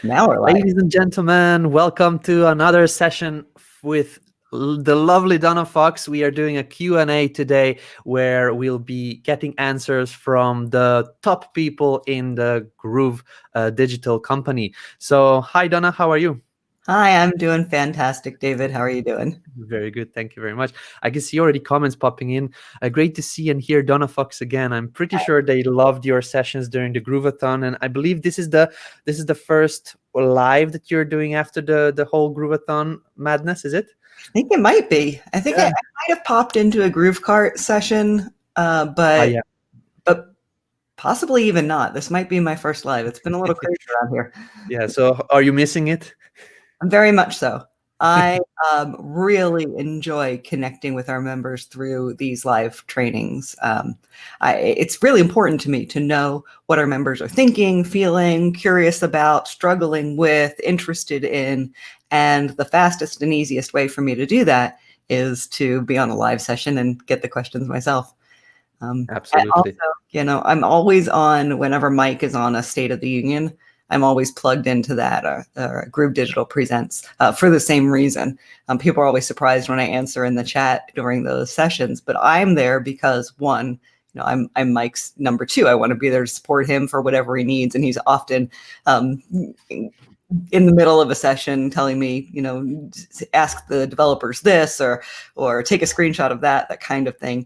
Now we're live. Ladies and gentlemen, welcome to another session with the lovely Donna Fox. We are doing a Q&A today where we'll be getting answers from the top people in the Groove Digital company. So, hi Donna, how are you? Hi, I'm doing fantastic, David. How are you doing? Very good. Thank you very much. I can see already comments popping in. Great to see and hear Donna Fox again. I'm pretty sure they loved your sessions during the Grooveathon, and I believe this is the first live that you're doing after the whole Grooveathon madness. Is it? I think it might be. I think I might have popped into a GrooveKart session, but Yeah. but possibly even not. This might be my first live. It's been a little crazy around here. Yeah. So, are you missing it? Very much so. I really enjoy connecting with our members through these live trainings. It's really important to me to know what our members are thinking, feeling, curious about, struggling with, interested in. And the fastest and easiest way for me to do that is to be on a live session and get the questions myself. Absolutely. Also, I'm always on whenever Mike is on a State of the Union. I'm always plugged into that. GrooveDigital presents for the same reason. People are always surprised when I answer in the chat during those sessions, but I'm there because one, I'm Mike's number two. I want to be there to support him for whatever he needs, and he's often in the middle of a session telling me, ask the developers this or take a screenshot of that kind of thing.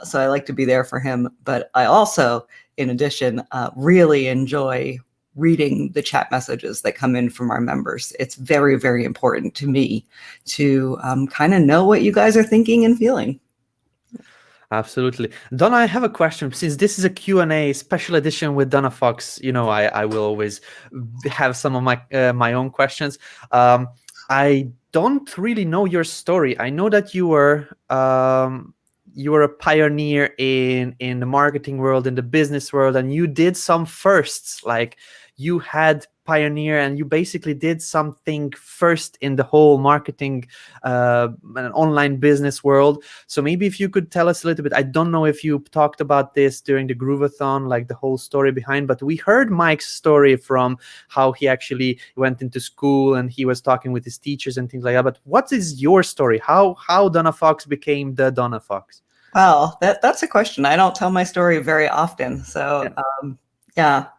So I like to be there for him, but I also, in addition, really enjoy reading the chat messages that come in from our members. It's very, very important to me to kind of know what you guys are thinking and feeling. Absolutely. Donna, I have a question. Since this is a Q&A special edition with Donna Fox, I will always have some of my own questions. I don't really know your story. I know that you were a pioneer in the marketing world, in the business world, and you did some firsts. Like you had pioneer and you basically did something first in the whole marketing and online business world. So maybe if you could tell us a little bit. I don't know if you talked about this during the Grooveathon, like the whole story behind, but we heard Mike's story from how he actually went into school and he was talking with his teachers and things like that. But what is your story? How Donna Fox became the Donna Fox? Well, that's a question. I don't tell my story very often. So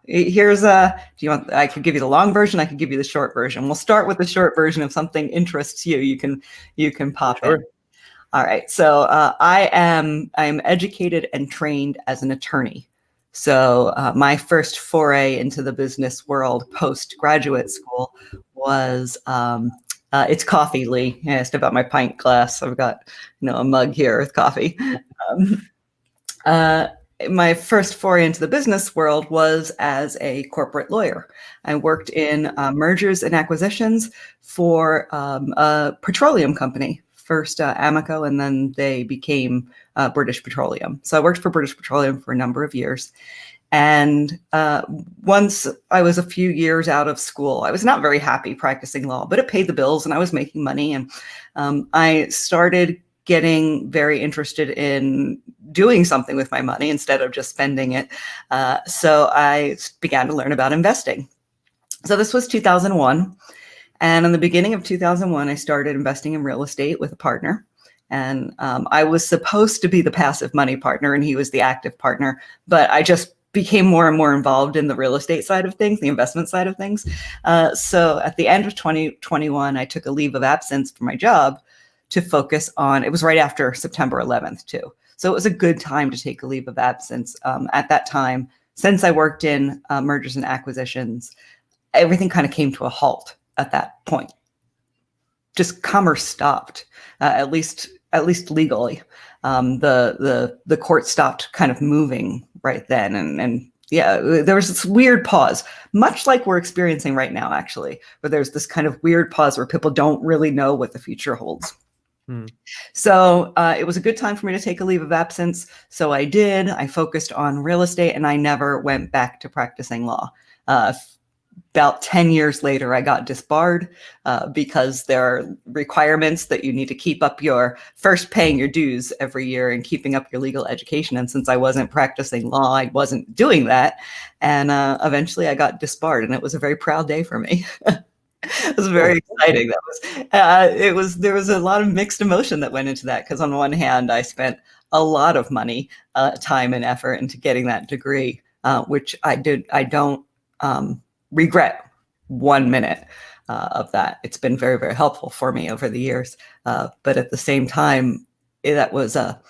here's I could give you the long version. I could give you the short version. We'll start with the short version. If something interests you, you can pop in. All right. So I am educated and trained as an attorney. So my first foray into the business world post-graduate school was it's coffee, Lee. You asked about my pint glass. I've got a mug here with coffee. My first foray into the business world was as a corporate lawyer. I worked in mergers and acquisitions for a petroleum company. First Amoco, and then they became British Petroleum. So I worked for British Petroleum for a number of years. And once I was a few years out of school, I was not very happy practicing law, but it paid the bills and I was making money. And I started getting very interested in doing something with my money instead of just spending it. So I began to learn about investing. So this was 2001. And in the beginning of 2001, I started investing in real estate with a partner. And I was supposed to be the passive money partner and he was the active partner, but I just became more and more involved in the real estate side of things, the investment side of things. So at the end of 2021, I took a leave of absence from my job to focus on, it was right after September 11th too. So it was a good time to take a leave of absence. At that time, since I worked in mergers and acquisitions, everything kind of came to a halt at that point. Just commerce stopped, at least legally. The court stopped kind of moving right then. And yeah, there was this weird pause, much like we're experiencing right now, actually, where there's this kind of weird pause where people don't really know what the future holds. So it was a good time for me to take a leave of absence. So I did. I focused on real estate and I never went back to practicing law. about 10 years later, I got disbarred because there are requirements that you need to keep up your first paying your dues every year and keeping up your legal education. And since I wasn't practicing law, I wasn't doing that. And eventually I got disbarred, and it was a very proud day for me. It was very exciting. There was a lot of mixed emotion that went into that, because on one hand, I spent a lot of money, time and effort into getting that degree, which I don't regret 1 minute of that. It's been very, very helpful for me over the years. But at the same time, that was a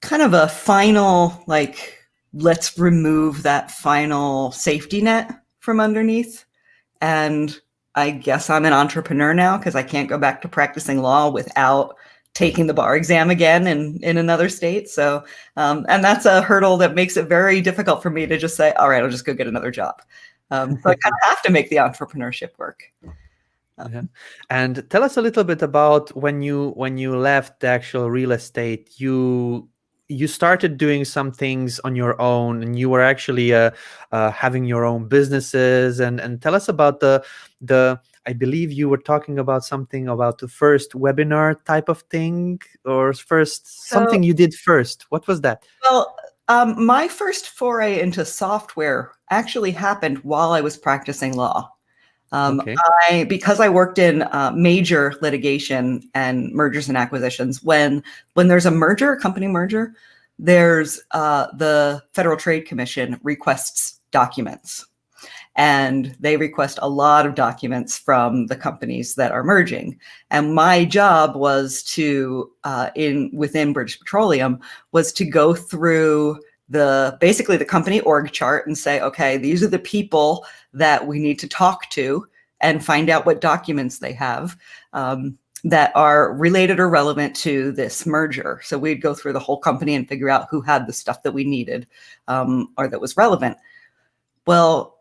kind of a final, like, let's remove that final safety net from underneath. And I guess I'm an entrepreneur now, because I can't go back to practicing law without taking the bar exam again in another state. So, and that's a hurdle that makes it very difficult for me to just say, all right, I'll just go get another job. So I kind of have to make the entrepreneurship work. Yeah. And tell us a little bit about when you left the actual real estate. You started doing some things on your own, and you were actually having your own businesses. And tell us about the I believe you were talking about something about the first webinar type of thing, or something you did first. What was that? Well, my first foray into software actually happened while I was practicing law. Okay. Because I worked in major litigation and mergers and acquisitions, when there's a merger, a company merger, there's the Federal Trade Commission requests documents. And they request a lot of documents from the companies that are merging. And my job was to, within British Petroleum, was to go through basically the company org chart and say, okay, these are the people that we need to talk to, and find out what documents they have that are related or relevant to this merger. So we'd go through the whole company and figure out who had the stuff that we needed, or that was relevant. Well,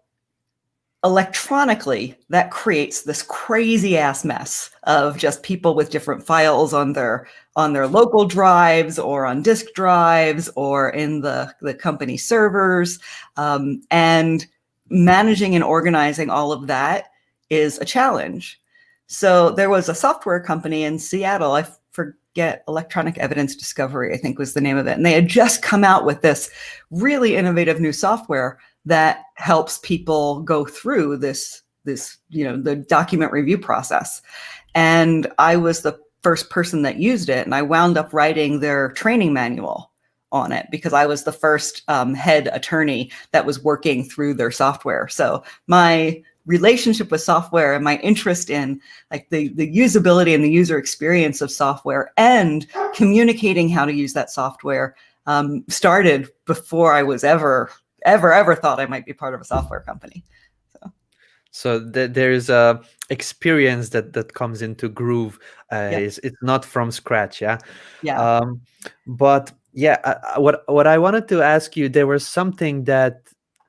electronically, that creates this crazy ass mess of just people with different files on their local drives, or on disk drives, or in the company servers. And managing and organizing all of that is a challenge. So there was a software company in Seattle, I forget, Electronic Evidence Discovery, I think was the name of it. And they had just come out with this really innovative new software that helps people go through this, the document review process. And I was the first person that used it, and I wound up writing their training manual on it, because I was the first head attorney that was working through their software. So my relationship with software and my interest in, like, the usability and the user experience of software, and communicating how to use that software, started before I was ever thought I might be part of a software company. So there's a experience that comes into Groove. It's not from scratch, yeah. Yeah. But yeah, what I wanted to ask you, there was something that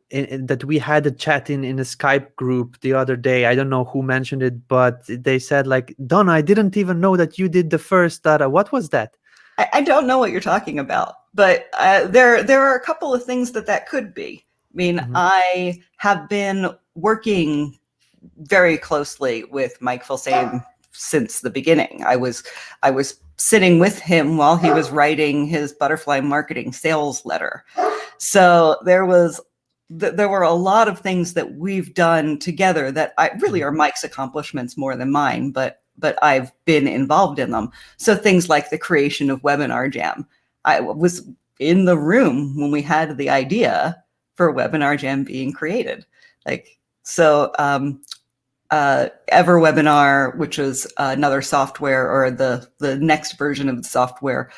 that we had a chat in a Skype group the other day. I don't know who mentioned it, but they said, like, Donna, I didn't even know that you did the first data. What was that? I don't know what you're talking about, but there are a couple of things that could be. I mean, I have been working very closely with Mike Filsaime since the beginning. I was sitting with him while he was writing his butterfly marketing sales letter. So there were a lot of things that we've done together that really are Mike's accomplishments more than mine, but I've been involved in them. So things like the creation of Webinar Jam. I was in the room when we had the idea for Webinar Jam being created. EverWebinar, which was another software, or the next version of the software,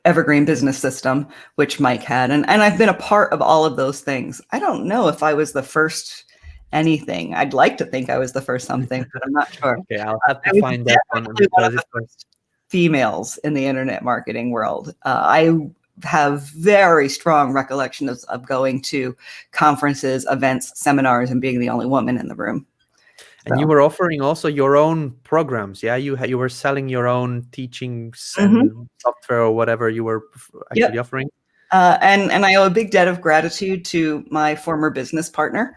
Evergreen Business System, which Mike had. And I've been a part of all of those things. I don't know if I was the first anything. I'd like to think I was the first something, but I'm not sure. Okay, I'll have to find that one, because it was females in the internet marketing world. I have very strong recollection of going to conferences, events, seminars, and being the only woman in the room. And you were offering also your own programs, yeah? You were selling your own teachings and software, or whatever you were actually offering. And I owe a big debt of gratitude to my former business partner,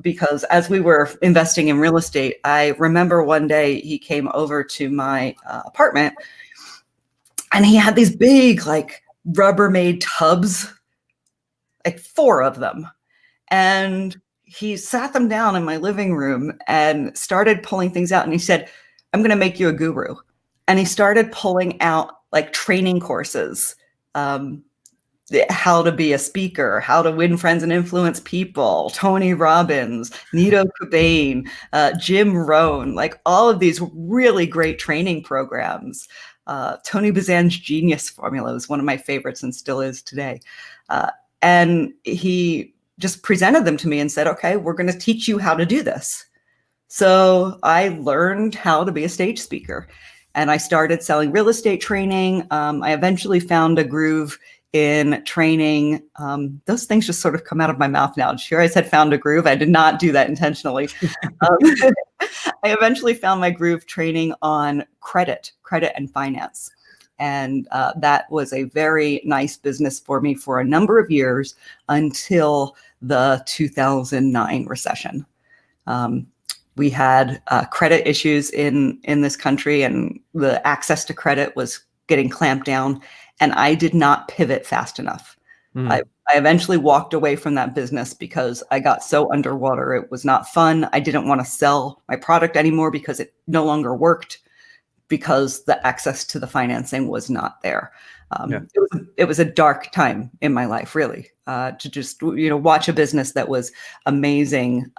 because as we were investing in real estate, I remember one day he came over to my apartment, and he had these big, like, Rubbermaid tubs, like 4 of them. And he sat them down in my living room and started pulling things out. And he said, "I'm going to make you a guru." And he started pulling out like training courses, how to be a speaker, how to win friends and influence people, Tony Robbins, Nido Cobain, Jim Rohn, like all of these really great training programs. Tony Bazan's Genius Formula was one of my favorites and still is today. And he just presented them to me and said, "Okay, we're going to teach you how to do this." So I learned how to be a stage speaker, and I started selling real estate training. I eventually found a groove in training. Those things just sort of come out of my mouth now. Sure, I said found a groove. I did not do that intentionally. I eventually found my groove training on credit and finance. And that was a very nice business for me for a number of years until the 2009 recession. We had credit issues in this country, and the access to credit was getting clamped down, and I did not pivot fast enough. I eventually walked away from that business because I got so underwater. It was not fun. I didn't want to sell my product anymore because it no longer worked, because the access to the financing was not there. It was a dark time in my life, really, to just, watch a business that was amazing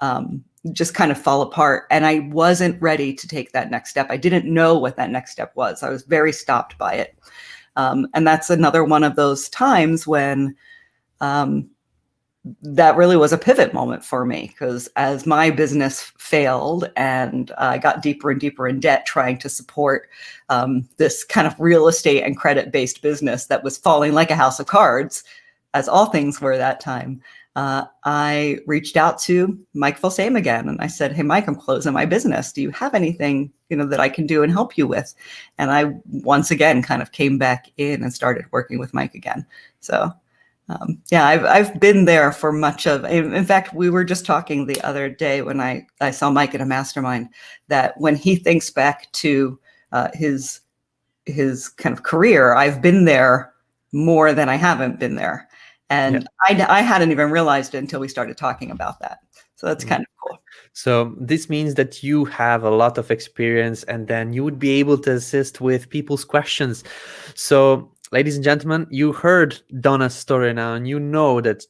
just kind of fall apart. And I wasn't ready to take that next step. I didn't know what that next step was. I was very stopped by it. And that's another one of those times when that really was a pivot moment for me, because as my business failed and I got deeper and deeper in debt trying to support this kind of real estate and credit-based business that was falling like a house of cards, as all things were that time, I reached out to Mike Volsame again. And I said, "Hey, Mike, I'm closing my business. Do you have anything, that I can do and help you with?" And I, once again, kind of came back in and started working with Mike again. So I've been there for much of, in fact, we were just talking the other day when I saw Mike at a mastermind, that when he thinks back to his kind of career, I've been there more than I haven't been there. And I hadn't even realized it until we started talking about that. So that's kind of cool. So this means that you have a lot of experience, and then you would be able to assist with people's questions. So, ladies and gentlemen, you heard Donna's story now, and you know that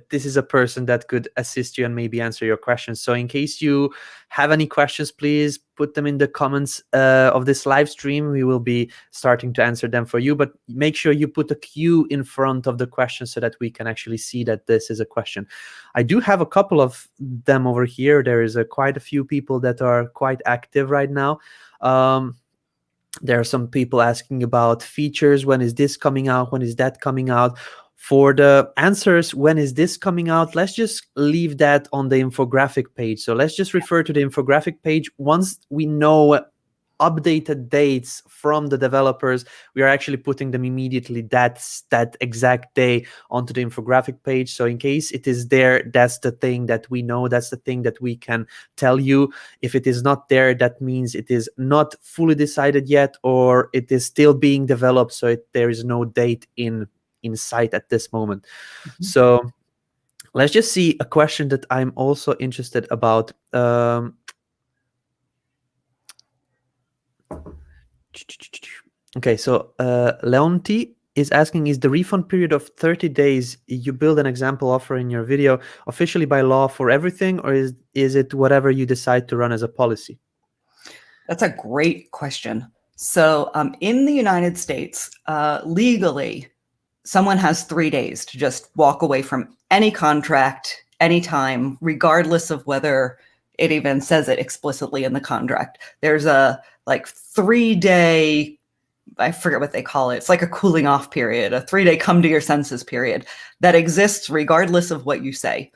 this is a person that could assist you and maybe answer your questions. So in case you have any questions, please put them in the comments of this live stream. We will be starting to answer them for you, but make sure you put a Q in front of the question so that we can actually see that this is a question. I do have a couple of them over here. There is quite a few people that are quite active right now. There are some people asking about features. When is this coming out? When is that coming out? For the answers, when is this coming out, let's just leave that on the infographic page. So let's just refer to the infographic page. Once we know updated dates from the developers, we are actually putting them immediately that exact day onto the infographic page. So in case it is there, that's the thing that we know, that's the thing that we can tell you. If it is not there, that means it is not fully decided yet, or it is still being developed, so there is no date in sight at this moment. So let's just see a question that I'm also interested about. Okay, so Leonti is asking, is the refund period of 30 days you build an example offer in your video officially by law for everything, or is it whatever you decide to run as a policy? That's a great question. So in the United States, legally, someone has 3 days to just walk away from any contract, anytime, regardless of whether it even says it explicitly in the contract. There's a 3-day, I forget what they call it. It's like a cooling off period, a 3-day come to your senses period that exists regardless of what you say.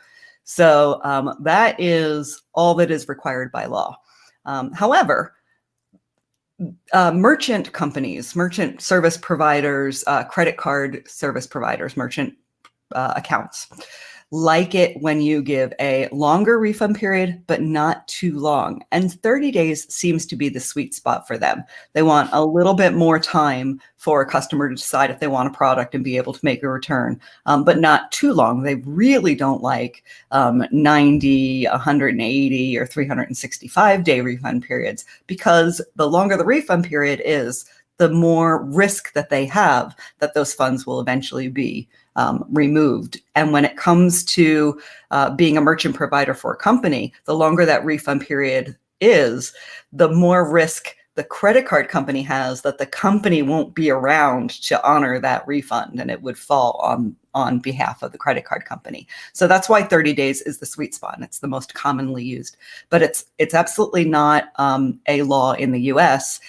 So that is all that is required by law. However, merchant companies, merchant service providers, credit card service providers, merchant accounts like it when you give a longer refund period, but not too long. And 30 days seems to be the sweet spot for them. They want a little bit more time for a customer to decide if they want a product and be able to make a return, but not too long. They really don't like 90, 180, or 365-day refund periods, because the longer the refund period is, the more risk that they have that those funds will eventually be removed. And when it comes to being a merchant provider for a company, the longer that refund period is, the more risk the credit card company has that the company won't be around to honor that refund, and it would fall on behalf of the credit card company. So that's why 30 days is the sweet spot, and it's the most commonly used. But it's absolutely not a law in the US.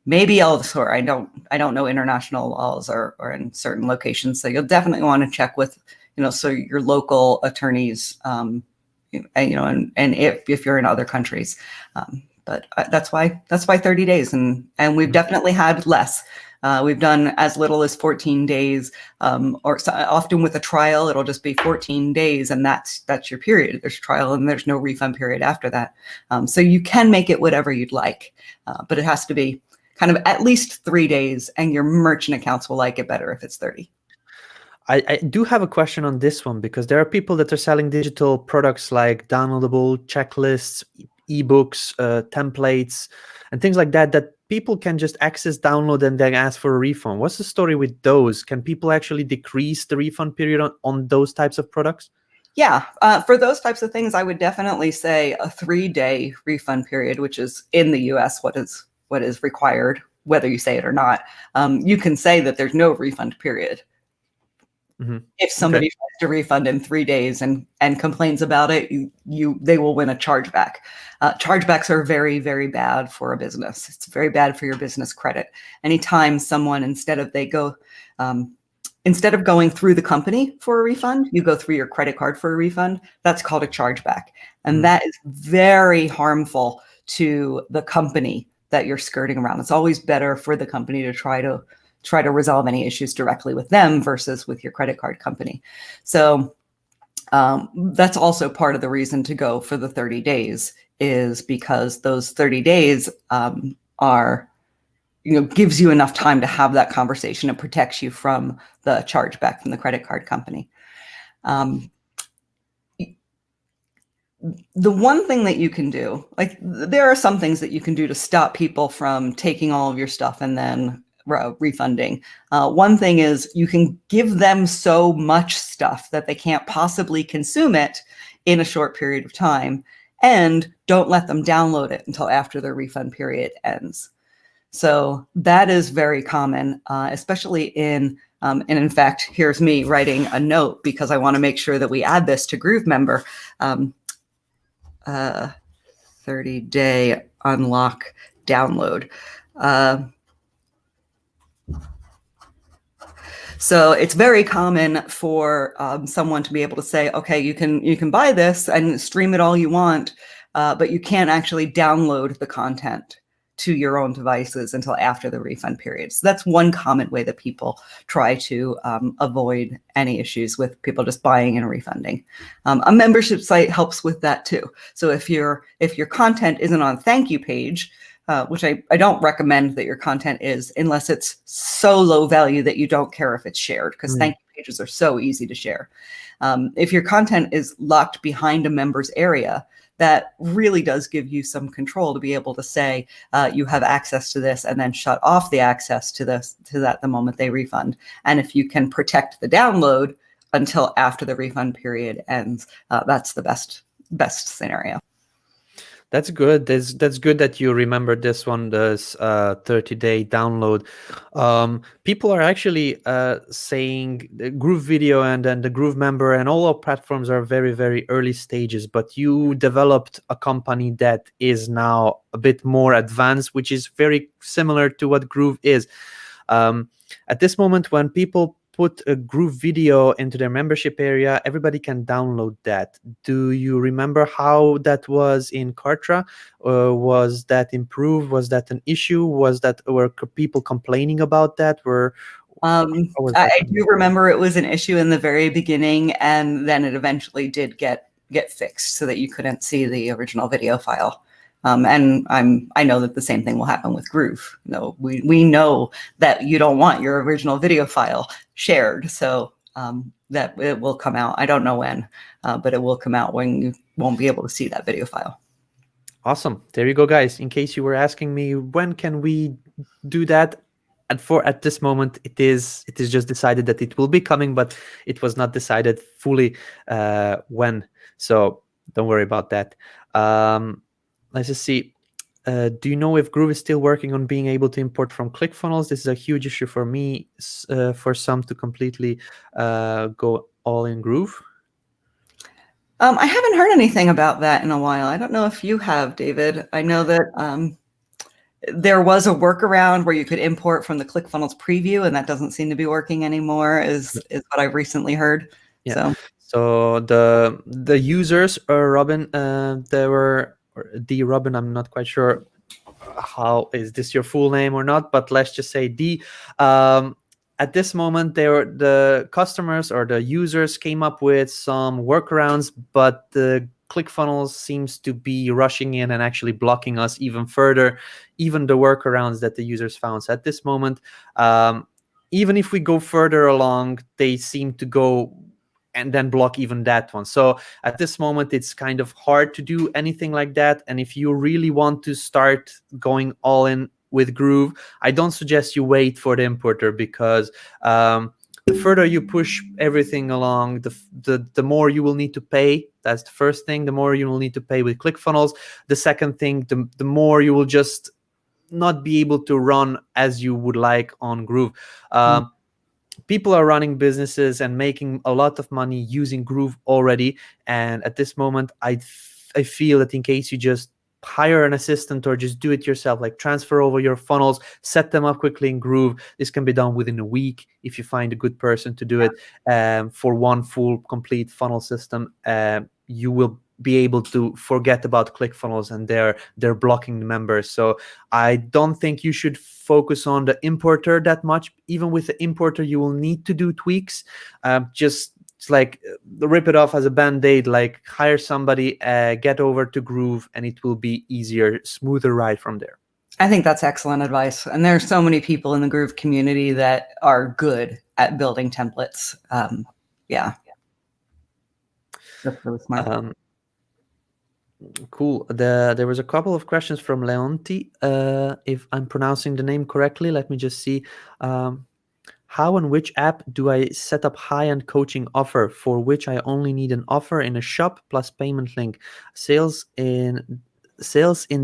Maybe elsewhere. I don't know international laws or in certain locations. So you'll definitely want to check with, so your local attorneys, and if you're in other countries. But that's why 30 days. And we've definitely had less. We've done as little as 14 days, or often with a trial, it'll just be 14 days, and that's your period. There's trial and there's no refund period after that. So you can make it whatever you'd like, but it has to be kind of at least 3 days, and your merchant accounts will like it better if it's 30. I do have a question on this one, because there are people that are selling digital products like downloadable checklists, ebooks, templates, and things like that people can just access, download, and then ask for a refund. What's the story with those? Can people actually decrease the refund period on those types of products? Yeah, for those types of things, I would definitely say a 3-day refund period, which is in the US what is required, whether you say it or not. You can say that there's no refund period. Mm-hmm. If somebody tries to refund in 3 days and complains about it, they will win a chargeback. Chargebacks are very, very bad for a business. It's very bad for your business credit. Anytime someone, instead of going through the company for a refund, you go through your credit card for a refund, that's called a chargeback. And that is very harmful to the company that you're skirting around. It's always better for the company to try to resolve any issues directly with them versus with your credit card company. So that's also part of the reason to go for the 30 days, is because those 30 days gives you enough time to have that conversation and protects you from the chargeback from the credit card company. The one thing that you can do, there are some things that you can do to stop people from taking all of your stuff and then refunding. One thing is you can give them so much stuff that they can't possibly consume it in a short period of time, and don't let them download it until after their refund period ends. So that is very common, especially in, and in fact, here's me writing a note because I want to make sure that we add this to GrooveMember. 30-day unlock download. So it's very common for someone to be able to say, okay, you can buy this and stream it all you want, but you can't actually download the content to your own devices until after the refund period. So that's one common way that people try to avoid any issues with people just buying and refunding. A membership site helps with that too. So if your content isn't on a thank you page, which I don't recommend that your content is unless it's so low value that you don't care if it's shared, because thank you pages are so easy to share. If your content is locked behind a member's area, that really does give you some control to be able to say you have access to this and then shut off the access to that the moment they refund. And if you can protect the download until after the refund period ends, that's the best scenario. That's good. That's good that you remember this one, this 30-day download. People are actually saying the GrooveVideo and then the GrooveMember and all our platforms are very, very early stages, but you developed a company that is now a bit more advanced, which is very similar to what Groove is. At this moment, when people put a GrooveVideo into their membership area. Everybody can download that. Do you remember how that was in Kartra? Was that improved? Was that an issue? Were people complaining about that? How was that? I do remember it was an issue in the very beginning, and then it eventually did get fixed so that you couldn't see the original video file. And I know that the same thing will happen with Groove. No, we know that you don't want your original video file shared, so that it will come out. I don't know when, but it will come out when you won't be able to see that video file. Awesome. There you go, guys. In case you were asking me, when can we do that? At this moment, it is just decided that it will be coming, but it was not decided fully when. So don't worry about that. Let's just see. Do you know if Groove is still working on being able to import from ClickFunnels? This is a huge issue for me, for some to completely go all in Groove. I haven't heard anything about that in a while. I don't know if you have, David. I know that there was a workaround where you could import from the ClickFunnels preview, and that doesn't seem to be working anymore, is what I've recently heard. Yeah. So the users, Robin, Robin, I'm not quite sure how is this your full name or not, but let's just say D. At this moment, the customers or the users came up with some workarounds, but the ClickFunnels seems to be rushing in and actually blocking us even further, even the workarounds that the users found. So at this moment, even if we go further along, they seem to go and then block even that one. So at this moment, it's kind of hard to do anything like that. And if you really want to start going all in with Groove, I don't suggest you wait for the importer, because the further you push everything along, the more you will need to pay. That's the first thing. The more you will need to pay with ClickFunnels. The second thing, the more you will just not be able to run as you would like on Groove. People are running businesses and making a lot of money using Groove already. And at this moment, I feel that in case you just hire an assistant or just do it yourself, like transfer over your funnels, set them up quickly in Groove. This can be done within a week if you find a good person to do it. For one full complete funnel system, you will be able to forget about ClickFunnels and they're blocking the members. So I don't think you should focus on the importer that much. Even with the importer, you will need to do tweaks. Just like rip it off as a band-aid, like hire somebody, get over to Groove, and it will be easier, smoother ride from there. I think that's excellent advice. And there's so many people in the Groove community that are good at building templates. Yeah. That's really smart. Cool. There was a couple of questions from Leonti. If I'm pronouncing the name correctly, let me just see. How and which app do I set up high-end coaching offer for which I only need an offer in a shop plus payment link? Sales in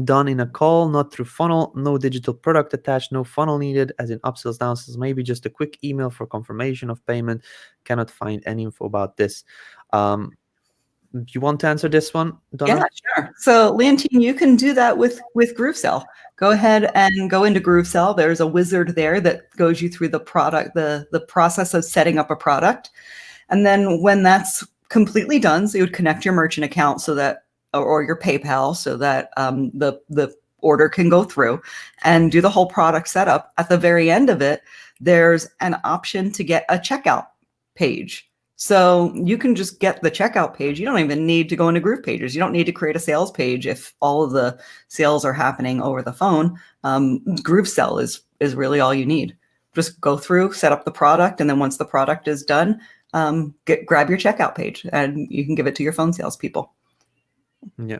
done in a call, not through funnel, no digital product attached, no funnel needed, as in upsells, downsells, maybe just a quick email for confirmation of payment. Cannot find any info about this. You want to answer this one, Donna? Yeah, sure. So Leontine, you can do that with GrooveCell. Go ahead and go into GrooveCell. There's a wizard there that goes you through the product, the process of setting up a product. And then when that's completely done, so you would connect your merchant account so that, or your PayPal, so that the order can go through, and do the whole product setup. At the very end of it, there's an option to get a checkout page. So you can just get the checkout page. You don't even need to go into GroovePages. You don't need to create a sales page if all of the sales are happening over the phone. GrooveCell is really all you need. Just go through, set up the product, and then once the product is done, grab your checkout page, and you can give it to your phone salespeople. Yeah.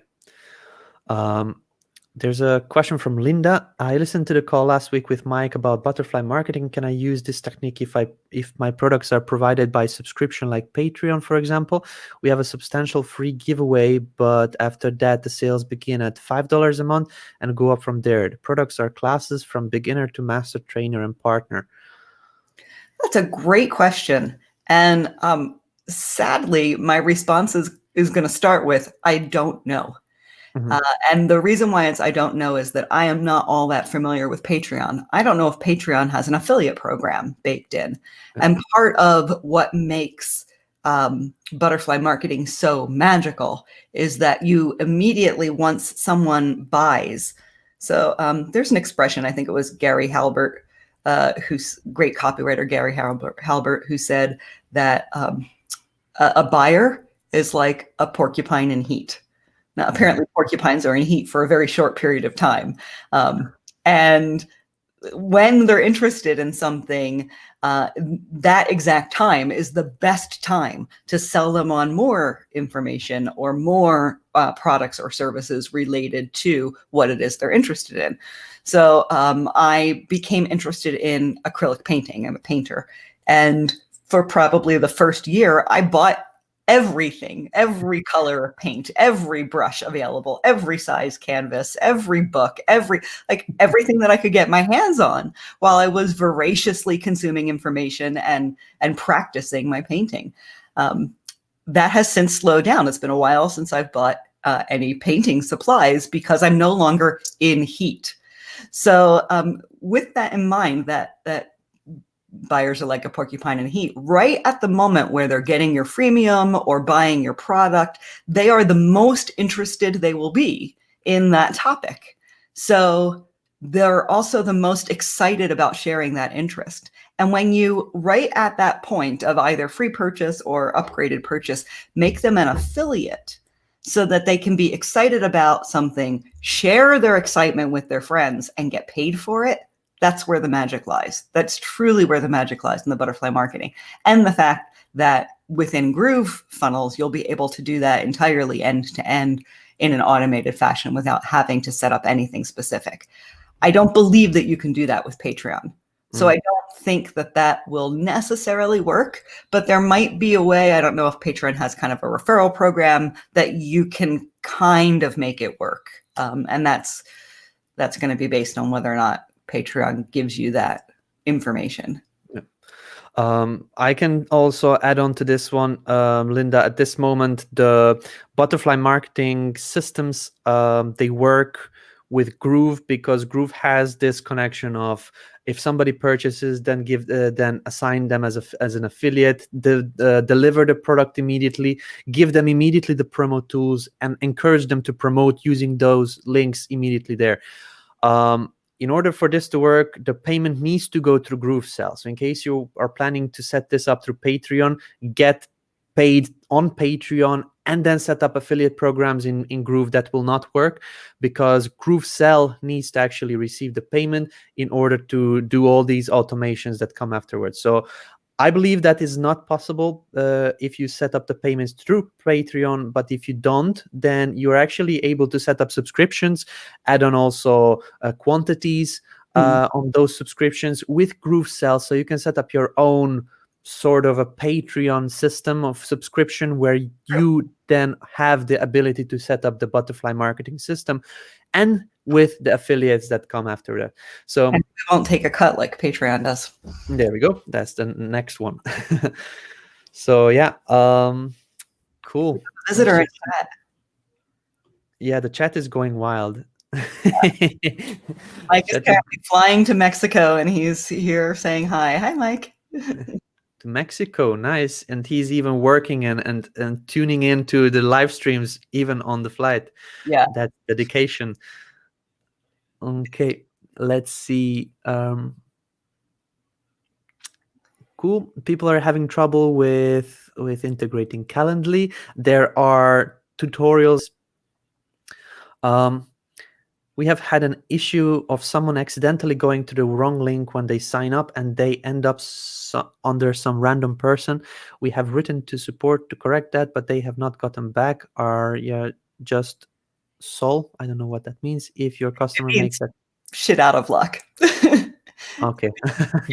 There's a question from Linda. I listened to the call last week with Mike about butterfly marketing. Can I use this technique if my products are provided by subscription, like Patreon, for example? We have a substantial free giveaway, but after that, the sales begin at $5 a month and go up from there. The products are classes from beginner to master, trainer, and partner. That's a great question. And sadly, my response is going to start with, I don't know. Mhm. And the reason why I don't know is that I am not all that familiar with Patreon. I don't know if Patreon has an affiliate program baked in. Yeah. And part of what makes butterfly marketing so magical is that you immediately, once someone buys, so there's an expression, I think it was Gary Halbert, who's great copywriter, Gary Halbert, who said that a buyer is like a porcupine in heat. Now, apparently, porcupines are in heat for a very short period of time. And when they're interested in something, that exact time is the best time to sell them on more information or more products or services related to what it is they're interested in. So I became interested in acrylic painting. I'm a painter. And for probably the first year, I bought everything, every color of paint, every brush available, every size canvas, every book, everything that I could get my hands on while I was voraciously consuming information and practicing my painting. That has since slowed down. It's been a while since I've bought any painting supplies because I'm no longer in heat. So with that in mind, that buyers are like a porcupine in heat, right at the moment where they're getting your freemium or buying your product, they are the most interested they will be in that topic. So they're also the most excited about sharing that interest. And when you, right at that point of either free purchase or upgraded purchase, make them an affiliate so that they can be excited about something, share their excitement with their friends, and get paid for it, that's where the magic lies. That's truly where the magic lies in the butterfly marketing. And the fact that within GrooveFunnels, you'll be able to do that entirely end to end in an automated fashion without having to set up anything specific. I don't believe that you can do that with Patreon. So I don't think that that will necessarily work, but there might be a way. I don't know if Patreon has kind of a referral program that you can kind of make it work. And that's going to be based on whether or not Patreon gives you that information. I can also add on to this one, Linda. At this moment, the butterfly marketing systems, they work with Groove because Groove has this connection of if somebody purchases, then then assign them as an affiliate, deliver the product immediately, give them immediately the promo tools, and encourage them to promote using those links immediately there. In order for this to work, the payment needs to go through GrooveSell. So in case you are planning to set this up through Patreon, get paid on Patreon and then set up affiliate programs in Groove, that will not work because GrooveSell needs to actually receive the payment in order to do all these automations that come afterwards. So I believe that is not possible if you set up the payments through Patreon, but if you don't, then you're actually able to set up subscriptions, add on also quantities on those subscriptions with GrooveSell, so you can set up your own sort of a Patreon system of subscription where you then have the ability to set up the butterfly marketing system and with the affiliates that come after that. So and we won't take a cut like Patreon does. there we go. That's the next one. So yeah, cool. Visitor in chat. Yeah, the chat is going wild. Mike is currently flying to Mexico and he's here saying hi. Hi, Mike. To Mexico, nice. And he's even working and tuning into the live streams even on the flight. Yeah. That's dedication. Okay, let's see. Cool. People are having trouble with integrating Calendly. There are tutorials. We have had an issue of someone accidentally going to the wrong link when they sign up and they end up under some random person. We have written to support to correct that, but they have not gotten back. Are just Sol? I don't know what that means. If your customer makes that shit out of luck. Okay,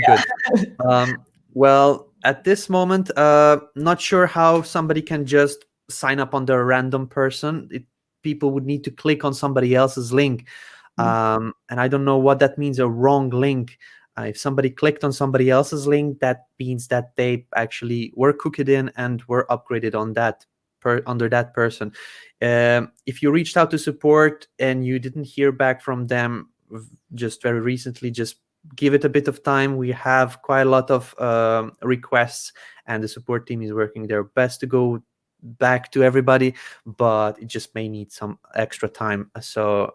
good. Well, at this moment, not sure how somebody can just sign up on the random person. People would need to click on somebody else's link. And I don't know what that means, a wrong link. If somebody clicked on somebody else's link, that means that they actually were cooked in and were upgraded on that under that person. If you reached out to support and you didn't hear back from them just very recently, just give it a bit of time. We have quite a lot of requests, and the support team is working their best to go back to everybody, but it just may need some extra time. So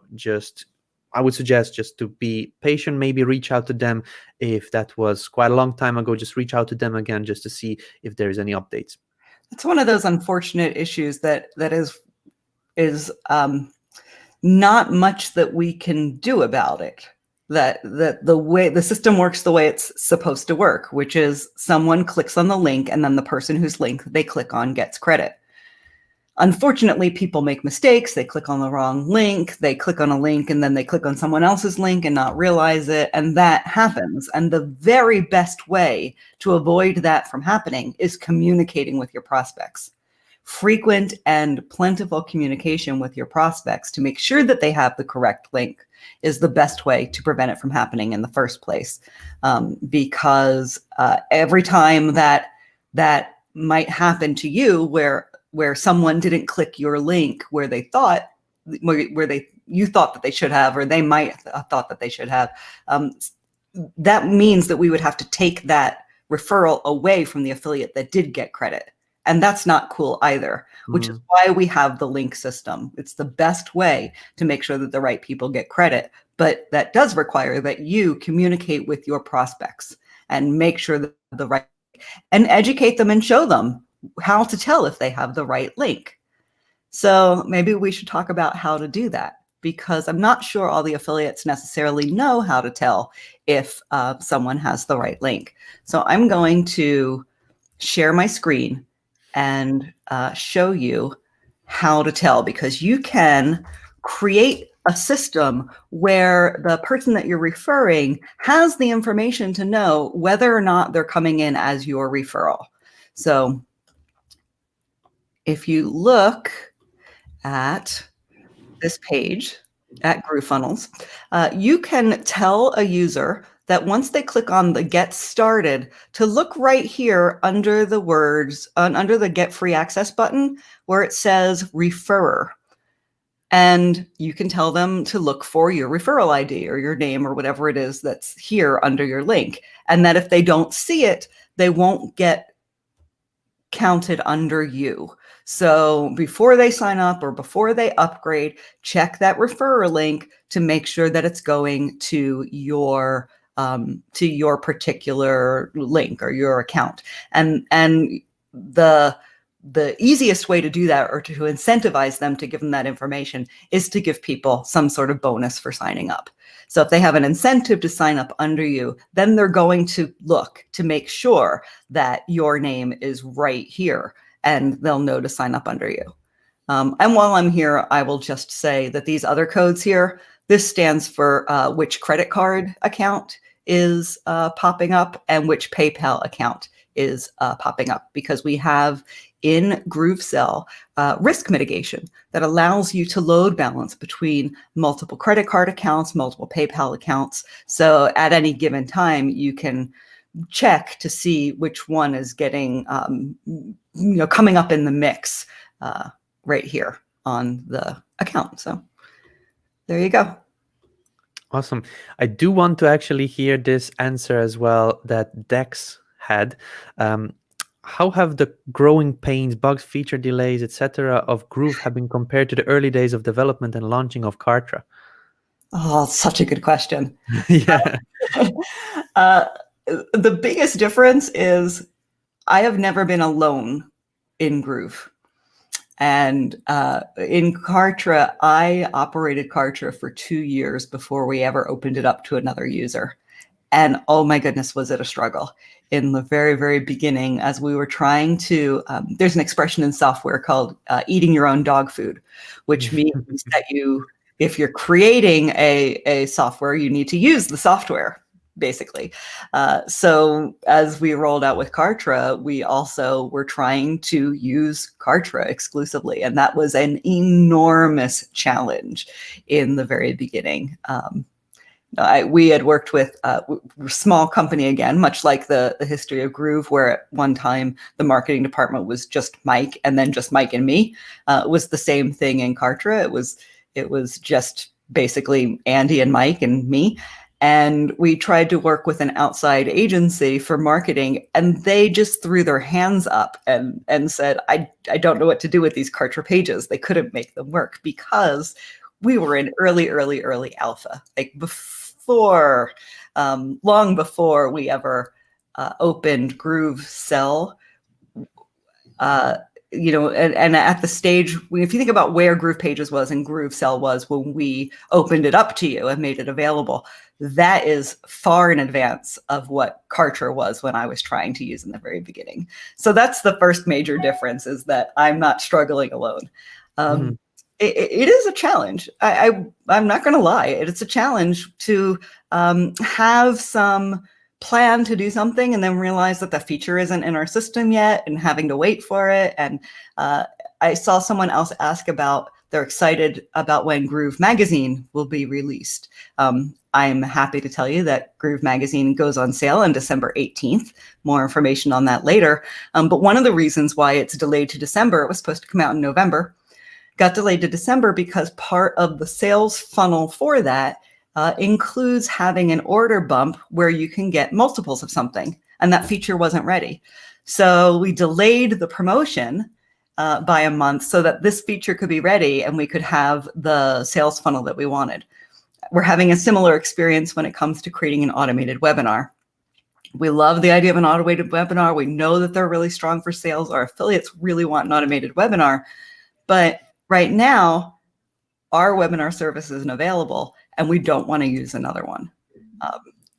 I would suggest just to be patient, maybe reach out to them. If that was quite a long time ago, just reach out to them again just to see if there's any updates. It's one of those unfortunate issues that is not much that we can do about it. That the way the system works, the way it's supposed to work, which is someone clicks on the link and then the person whose link they click on gets credit. Unfortunately, people make mistakes. They click on the wrong link. They click on a link and then they click on someone else's link and not realize it. And that happens. And the very best way to avoid that from happening is communicating with your prospects. Frequent and plentiful communication with your prospects to make sure that they have the correct link is the best way to prevent it from happening in the first place. Because every time that might happen to you where someone didn't click your link where you thought that they should have, or they might have thought that they should have, that means that we would have to take that referral away from the affiliate that did get credit. And that's not cool either, which is why we have the link system. It's the best way to make sure that the right people get credit, but that does require that you communicate with your prospects and make sure that the right, and educate them and show them how to tell if they have the right link. So maybe we should talk about how to do that, because I'm not sure all the affiliates necessarily know how to tell if someone has the right link. So I'm going to share my screen and show you how to tell, because you can create a system where the person that you're referring has the information to know whether or not they're coming in as your referral. So if you look at this page at GrooveFunnels, you can tell a user that once they click on the Get Started, to look right here under the words, under the Get Free Access button, where it says Referrer. And you can tell them to look for your referral ID or your name or whatever it is that's here under your link. And that if they don't see it, they won't get counted under you. So before they sign up or before they upgrade, check that referrer link to make sure that it's going to your particular link or your account. And the easiest way to do that, or to incentivize them to give them that information, is to give people some sort of bonus for signing up. So if they have an incentive to sign up under you, then they're going to look to make sure that your name is right here, and they'll know to sign up under you. And while I'm here, I will just say that these other codes here, this stands for which credit card account is popping up and which PayPal account is popping up, because we have in GrooveCell risk mitigation that allows you to load balance between multiple credit card accounts, multiple PayPal accounts. So at any given time, you can check to see which one is getting, coming up in the mix right here on the account. So there you go. Awesome. I do want to actually hear this answer as well that Dex had. How have the growing pains, bugs, feature delays, etc. of Groove have been compared to the early days of development and launching of Kartra? Oh, such a good question. Yeah. The biggest difference is I have never been alone in Groove. And in Kartra, I operated Kartra for 2 years before we ever opened it up to another user. And oh my goodness, was it a struggle in the very, very beginning, as we were trying to, there's an expression in software called eating your own dog food, which means that if you're creating a software, you need to use the software, basically. So as we rolled out with Kartra, we also were trying to use Kartra exclusively. And that was an enormous challenge in the very beginning. We had worked with a small company again, much like the history of Groove, where at one time the marketing department was just Mike and then just Mike and me. It was the same thing in Kartra. It was just basically Andy and Mike and me. And we tried to work with an outside agency for marketing, and they just threw their hands up and said, I don't know what to do with these Kartra pages. They couldn't make them work because we were in early alpha, like before, long before we ever opened GrooveSell. And at the stage, if you think about where GroovePages was and GrooveSell was when we opened it up to you and made it available, that is far in advance of what Kartra was when I was trying to use in the very beginning. So that's the first major difference, is that I'm not struggling alone. It is a challenge. I'm not going to lie. It's a challenge to have some plan to do something and then realize that the feature isn't in our system yet and having to wait for it. And I saw someone else ask about, they're excited about when Groove Magazine will be released. I'm happy to tell you that Groove Magazine goes on sale on December 18th. More information on that later. But one of the reasons why it's delayed to December, it was supposed to come out in November, got delayed to December because part of the sales funnel for that includes having an order bump where you can get multiples of something, and that feature wasn't ready. So we delayed the promotion by a month so that this feature could be ready and we could have the sales funnel that we wanted. We're having a similar experience when it comes to creating an automated webinar. We love the idea of an automated webinar. We know that they're really strong for sales. Our affiliates really want an automated webinar, but right now, our webinar service isn't available, and we don't want to use another one.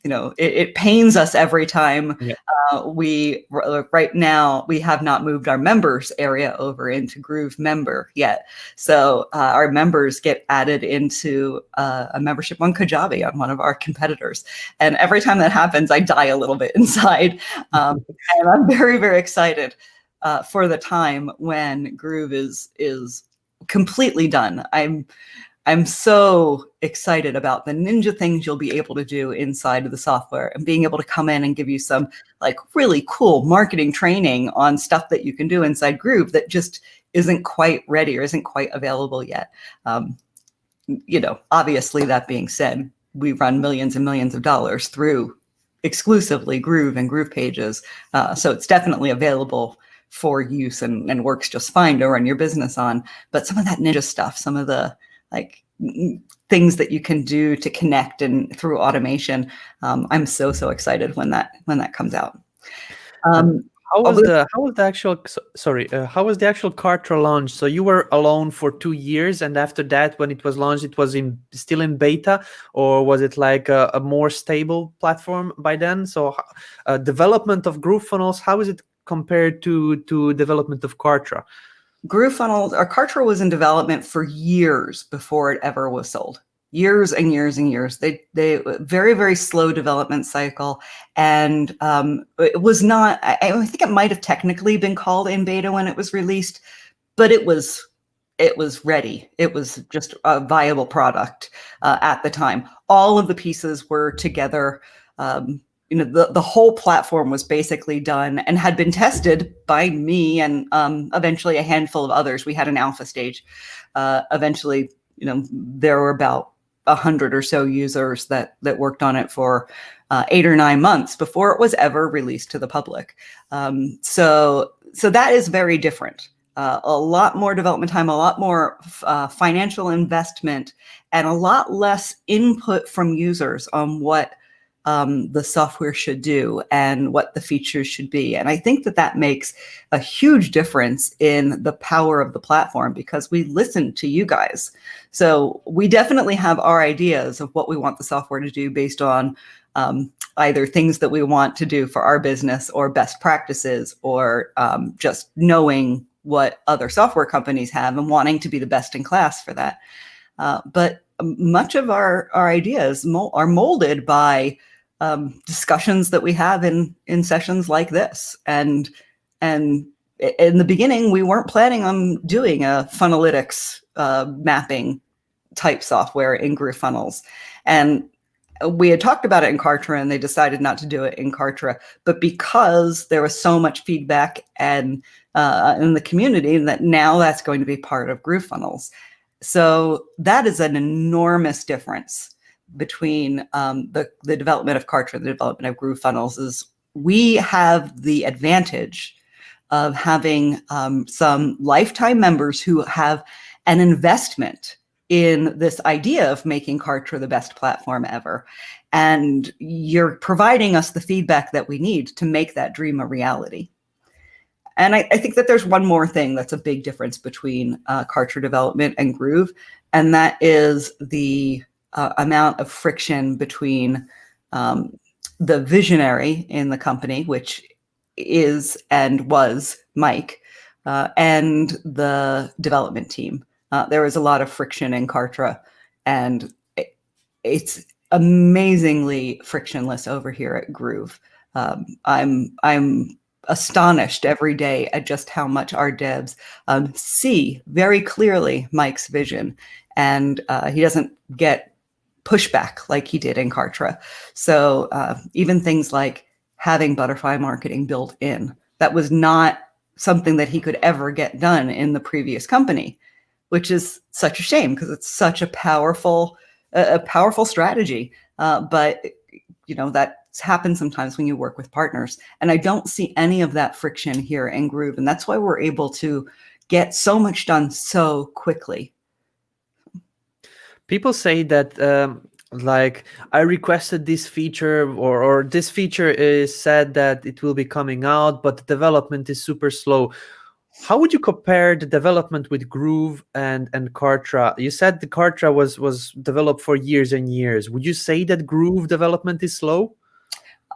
It pains us every time. Yeah. Right now, we have not moved our members area over into GrooveMember yet. So our members get added into a membership on Kajabi, on one of our competitors. And every time that happens, I die a little bit inside. And I'm very, very excited for the time when Groove is completely done. I'm so excited about the ninja things you'll be able to do inside of the software, and being able to come in and give you some like really cool marketing training on stuff that you can do inside Groove that just isn't quite ready or isn't quite available yet. Obviously, that being said, we run millions and millions of dollars through exclusively Groove and GroovePages. So it's definitely available for use and works just fine to run your business on. But some of that ninja stuff, some of the things that you can do to connect and through automation, I'm so excited when that comes out. How was the actual Kartra launch? So you were alone for 2 years, and after that, when it was launched, it was still in beta, or was it like a more stable platform by then? So development of GrooveFunnels, how is it compared to development of Kartra? GrooveFunnels, or Kartra, was in development for years before it ever was sold. Years and years and years. They very, very slow development cycle, and it was not. I think it might have technically been called in beta when it was released, but it was ready. It was just a viable product at the time. All of the pieces were together. The whole platform was basically done and had been tested by me and eventually a handful of others. We had an alpha stage. Eventually, there were about 100 or so users that worked on it for 8 or 9 months before it was ever released to the public. So that is very different. A lot more development time, a lot more financial investment, and a lot less input from users on what the software should do and what the features should be. And I think that makes a huge difference in the power of the platform, because we listen to you guys. So we definitely have our ideas of what we want the software to do based on either things that we want to do for our business, or best practices, or just knowing what other software companies have and wanting to be the best in class for that. But much of our ideas are molded by discussions that we have in sessions like this. And in the beginning, we weren't planning on doing a funnelytics mapping type software in GrooveFunnels. And we had talked about it in Kartra and they decided not to do it in Kartra, but because there was so much feedback and in the community, that now that's going to be part of GrooveFunnels. So that is an enormous difference between the development of Kartra and the development of GrooveFunnels. Is we have the advantage of having some lifetime members who have an investment in this idea of making Kartra the best platform ever. And you're providing us the feedback that we need to make that dream a reality. And I think that there's one more thing that's a big difference between Kartra development and Groove, and that is the amount of friction between the visionary in the company, which is and was Mike, and the development team. There was a lot of friction in Kartra, and it's amazingly frictionless over here at Groove. I'm astonished every day at just how much our devs see very clearly Mike's vision, and he doesn't get pushback like he did in Kartra. So even things like having butterfly marketing built in, that was not something that he could ever get done in the previous company, which is such a shame because it's such a powerful strategy. But you know, that happens sometimes when you work with partners, and I don't see any of that friction here in Groove, and that's why we're able to get so much done so quickly. People say that like, I requested this feature, or this feature is said that it will be coming out, but the development is super slow. How would you compare the development with Groove and Kartra? You said the Kartra was developed for years and years. Would you say that Groove development is slow?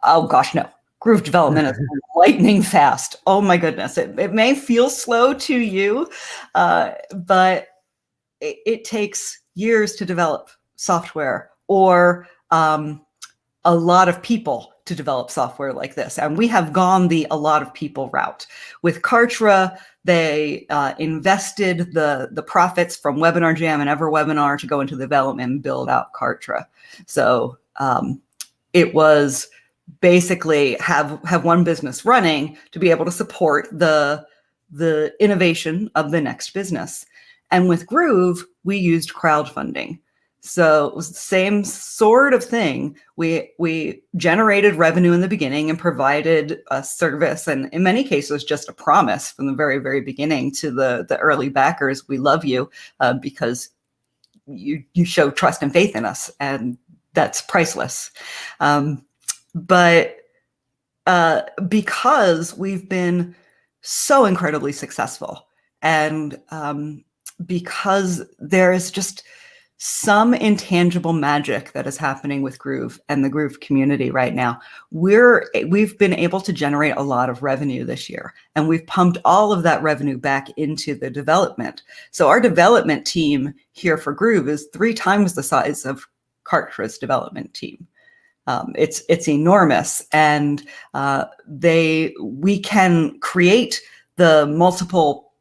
Oh gosh, no. Groove development is lightning fast. Oh my goodness. It may feel slow to you, but it takes years to develop software, or a lot of people to develop software like this. And we have gone the a lot of people route. With Kartra, they invested the profits from Webinar Jam and EverWebinar to go into development and build out Kartra. So it was basically have one business running to be able to support the innovation of the next business. And with Groove, we used crowdfunding. So it was the same sort of thing. We generated revenue in the beginning and provided a service, and in many cases, just a promise from the very, very beginning to the early backers. We love you because you show trust and faith in us, and that's priceless. But because we've been so incredibly successful, and because there is just some intangible magic that is happening with Groove and the Groove community right now, we've been able to generate a lot of revenue this year, and we've pumped all of that revenue back into the development. So our development team here for Groove is 3 times the size of Kartra's development team. It's enormous, and we can create the multiple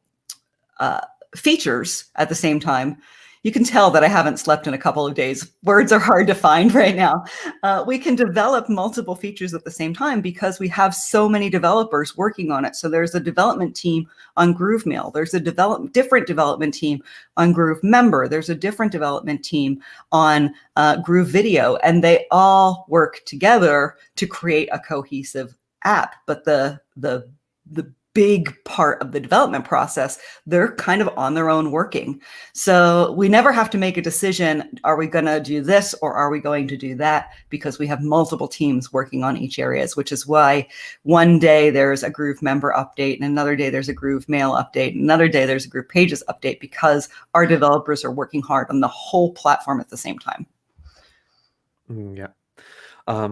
features at the same time. You can tell that I haven't slept in a couple of days. Words are hard to find right now. We can develop multiple features at the same time because we have so many developers working on it. So there's a development team on GrooveMail. There's a different development team on GrooveMember. There's a different development team on GrooveVideo, and they all work together to create a cohesive app. But the big part of the development process, they're kind of on their own working. So we never have to make a decision, are we going to do this or are we going to do that? Because we have multiple teams working on each areas, which is why one day there's a GrooveMember update, and another day there's a GrooveMail update, and another day there's a GroovePages update, because our developers are working hard on the whole platform at the same time. Yeah.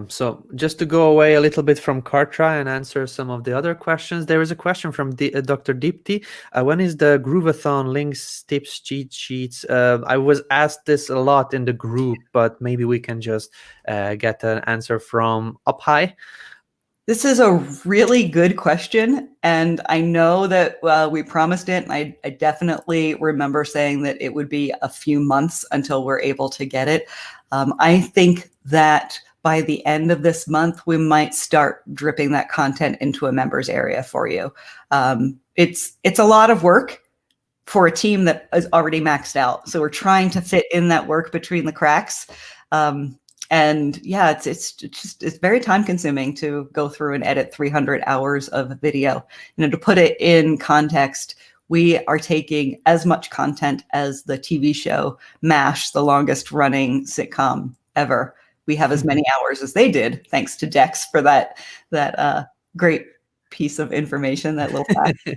So just to go away a little bit from Kartra and answer some of the other questions, there is a question from Dr. Deepti. When is the Grooveathon links, tips, cheat sheets? I was asked this a lot in the group, but maybe we can just get an answer from up high. This is a really good question. And I know that we promised it. And I definitely remember saying that it would be a few months until we're able to get it. I think that by the end of this month, we might start dripping that content into a members area for you. It's a lot of work for a team that is already maxed out. So we're trying to fit in that work between the cracks. And yeah, it's very time consuming to go through and edit 300 hours of video. To put it in context, we are taking as much content as the TV show MASH, the longest running sitcom ever. We have as many hours as they did, thanks to Dex for that great piece of information, that little fact.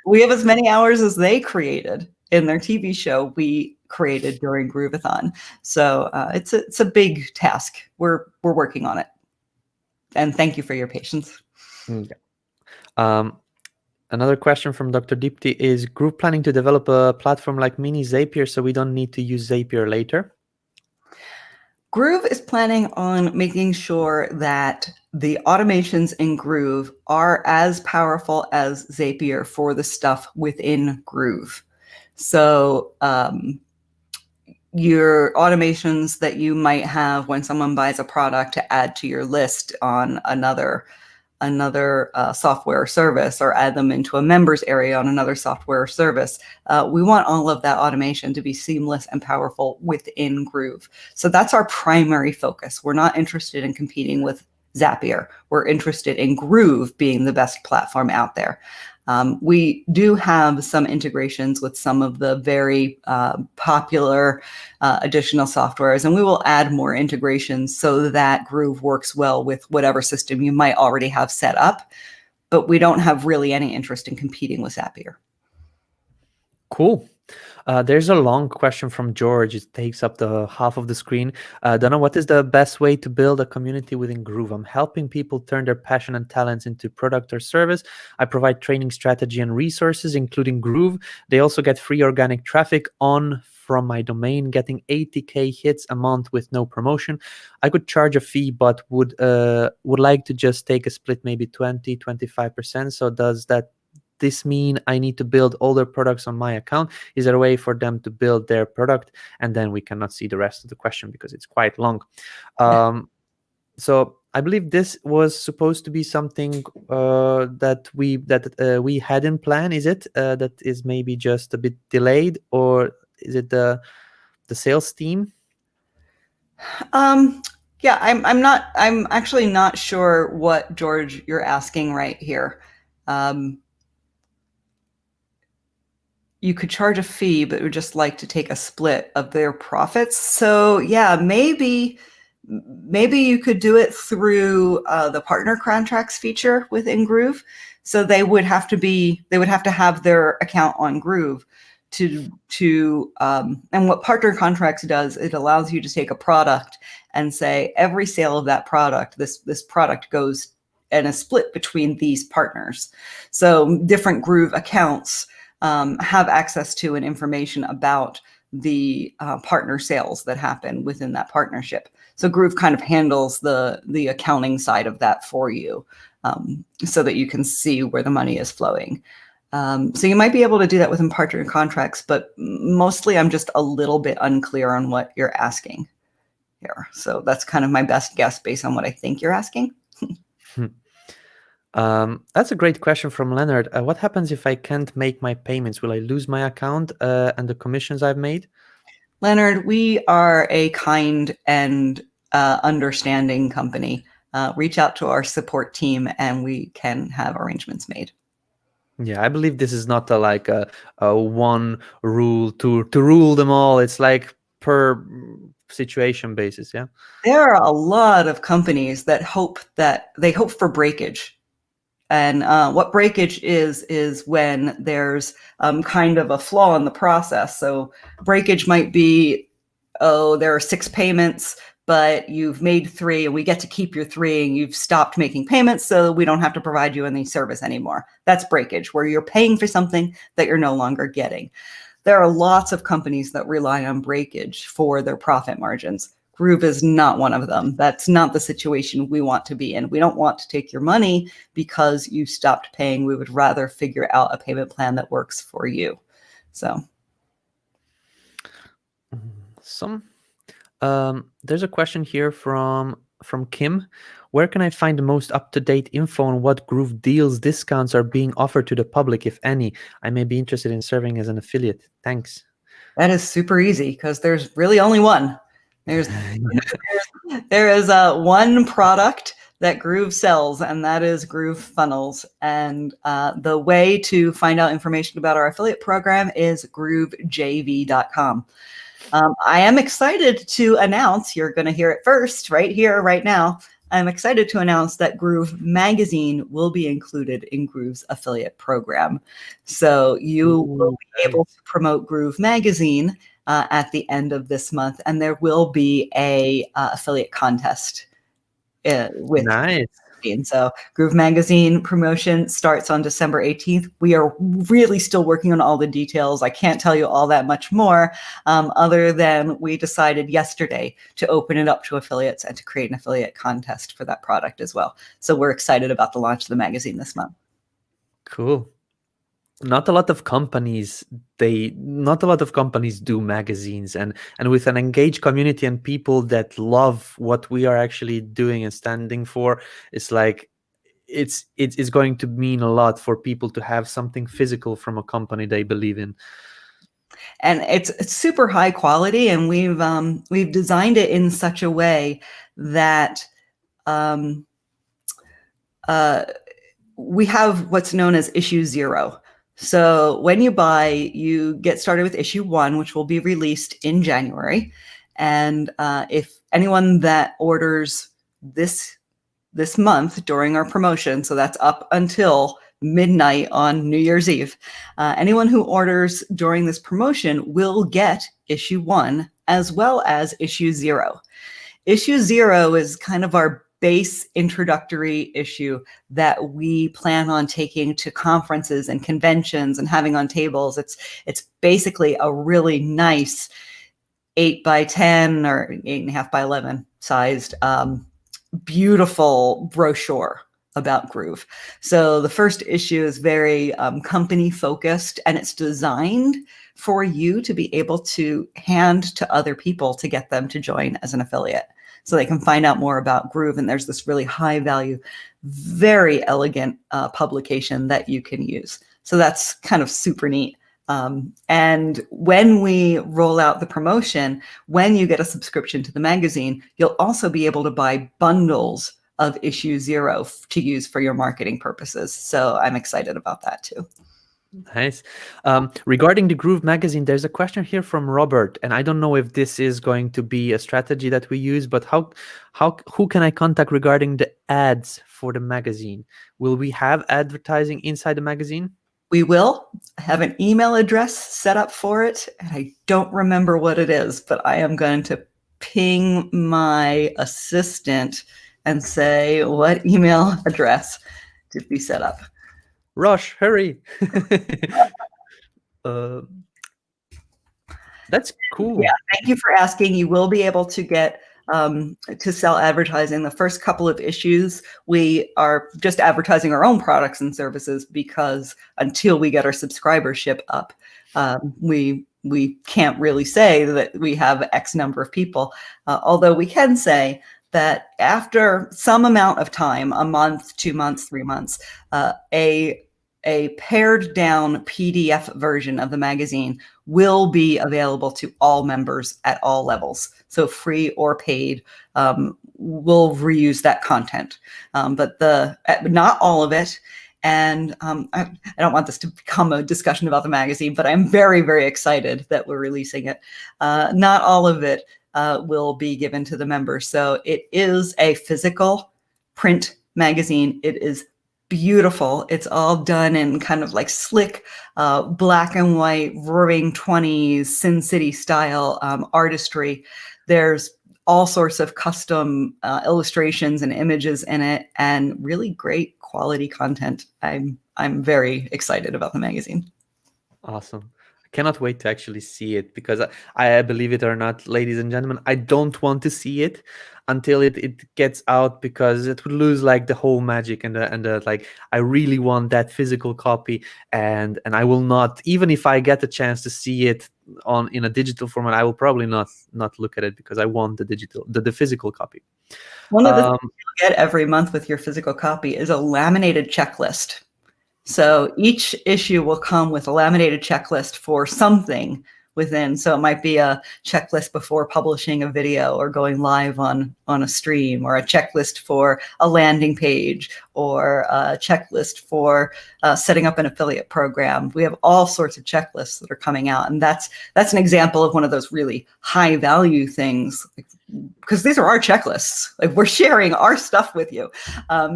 We have as many hours as they created in their TV show we created during Grooveathon. So it's a big task. We're working on it. And thank you for your patience. Another question from Dr. Deepti is Groove planning to develop a platform like mini Zapier so we don't need to use Zapier later? Groove is planning on making sure that the automations in Groove are as powerful as Zapier for the stuff within Groove. So your automations that you might have when someone buys a product to add to your list on another software or service, or add them into a members area on another software or service. We want all of that automation to be seamless and powerful within Groove. So that's our primary focus. We're not interested in competing with Zapier. We're interested in Groove being the best platform out there. We do have some integrations with some of the very popular additional softwares, and we will add more integrations so that Groove works well with whatever system you might already have set up, but we don't have really any interest in competing with Zapier. Cool. There's a long question from George. It takes up the half of the screen. Donna, what is the best way to build a community within Groove? I'm helping people turn their passion and talents into product or service. I provide training strategy and resources, including Groove. They also get free organic traffic from my domain, getting 80K hits a month with no promotion. I could charge a fee, but would like to just take a split, maybe 20-25%. So does this mean I need to build all their products on my account? Is there a way for them to build their product? And then we cannot see the rest of the question because it's quite long. So I believe this was supposed to be something that we had in plan. Is it that is maybe just a bit delayed, or is it the sales team? Yeah, I'm actually not sure what, George, you're asking right here. You could charge a fee, but would just like to take a split of their profits. So yeah, maybe you could do it through the partner contracts feature within Groove. So they would have to have their account on Groove and what partner contracts does, it allows you to take a product and say every sale of that product, this product goes and is split between these partners. So different Groove accounts have access to and information about the partner sales that happen within that partnership. So Groove kind of handles the accounting side of that for you, so that you can see where the money is flowing. So you might be able to do that within partner contracts, but mostly I'm just a little bit unclear on what you're asking here. So that's kind of my best guess based on what I think you're asking. That's a great question from Leonard. What happens if I can't make my payments? Will I lose my account and the commissions I've made? Leonard, we are a kind and understanding company. Reach out to our support team and we can have arrangements made. Yeah, I believe this is not a one rule to rule them all. It's like per situation basis. Yeah, there are a lot of companies that hope for breakage. And what breakage is when there's kind of a flaw in the process. So breakage might be, oh, there are 6 payments, but you've made 3 and we get to keep your 3 and you've stopped making payments, so we don't have to provide you any service anymore. That's breakage, where you're paying for something that you're no longer getting. There are lots of companies that rely on breakage for their profit margins. Groove is not one of them. That's not the situation we want to be in. We don't want to take your money because you stopped paying. We would rather figure out a payment plan that works for you. So. There's a question here from Kim. Where can I find the most up-to-date info on what Groove deals, discounts are being offered to the public, if any? I may be interested in serving as an affiliate. Thanks. That is super easy because there's really only one. There is one product that Groove sells, and that is GrooveFunnels. And the way to find out information about our affiliate program is groovejv.com. I am excited to announce, you're going to hear it first right here, right now. I'm excited to announce that Groove Magazine will be included in Groove's affiliate program. So you will be able to promote Groove Magazine at the end of this month, and there will be a affiliate contest with. Nice. And so Groove Magazine promotion starts on December 18th. We are really still working on all the details. I can't tell you all that much more, other than we decided yesterday to open it up to affiliates and to create an affiliate contest for that product as well. So we're excited about the launch of the magazine this month. Cool. Not a lot of companies do magazines, and with an engaged community and people that love what we are actually doing and standing for, it's like it's going to mean a lot for people to have something physical from a company they believe in. And it's super high quality, and we've designed it in such a way that we have what's known as issue 0. So when you buy, you get started with issue 1, which will be released in January. And if anyone that orders this month during our promotion, so that's up until midnight on New Year's Eve, anyone who orders during this promotion will get issue 1 as well as issue 0. Issue 0 is kind of our base introductory issue that we plan on taking to conferences and conventions and having on tables. It's basically a really nice 8x10 or 8.5x11 sized, beautiful brochure about Groove. So the first issue is very company focused, and it's designed for you to be able to hand to other people to get them to join as an affiliate, so they can find out more about Groove. And there's this really high value, very elegant publication that you can use. So that's kind of super neat. And when we roll out the promotion, when you get a subscription to the magazine, you'll also be able to buy bundles of issue 0 to use for your marketing purposes. So I'm excited about that too. Nice. Regarding the Groove magazine, there's a question here from Robert, and I don't know if this is going to be a strategy that we use, but who can I contact regarding the ads for the magazine? Will we have advertising inside the magazine? We will have an email address set up for it, and I don't remember what it is, but I am going to ping my assistant and say what email address did we set up. Rush, hurry. That's cool. Yeah, thank you for asking. You will be able to get to sell advertising. The first couple of issues, we are just advertising our own products and services, because until we get our subscribership up, we can't really say that we have X number of people. Although we can say that after some amount of time, a month, 2 months, 3 months, a pared down PDF version of the magazine will be available to all members at all levels. So free or paid, we'll reuse that content, but not all of it. And I don't want this to become a discussion about the magazine, but I'm very, very excited that we're releasing it. Not all of it will be given to the members. So it is a physical print magazine. It is beautiful. It's all done in kind of like slick, black and white, roaring 20s, Sin City style artistry. There's all sorts of custom illustrations and images in it, and really great quality content. I'm very excited about the magazine. Awesome. cannot wait to actually see it, because I believe it or not, ladies and gentlemen, I don't want to see it until it gets out, because it would lose like the whole magic and the like. I really want that physical copy, and I will not, even if I get a chance to see it in a digital format, I will probably not look at it, because I want the physical copy. One of the things you'll get every month with your physical copy is a laminated checklist. So each issue will come with a laminated checklist for something within. So it might be a checklist before publishing a video or going live on a stream, or a checklist for a landing page, or a checklist for setting up an affiliate program. We have all sorts of checklists that are coming out. And that's an example of one of those really high value things, because these are our checklists. Like, we're sharing our stuff with you.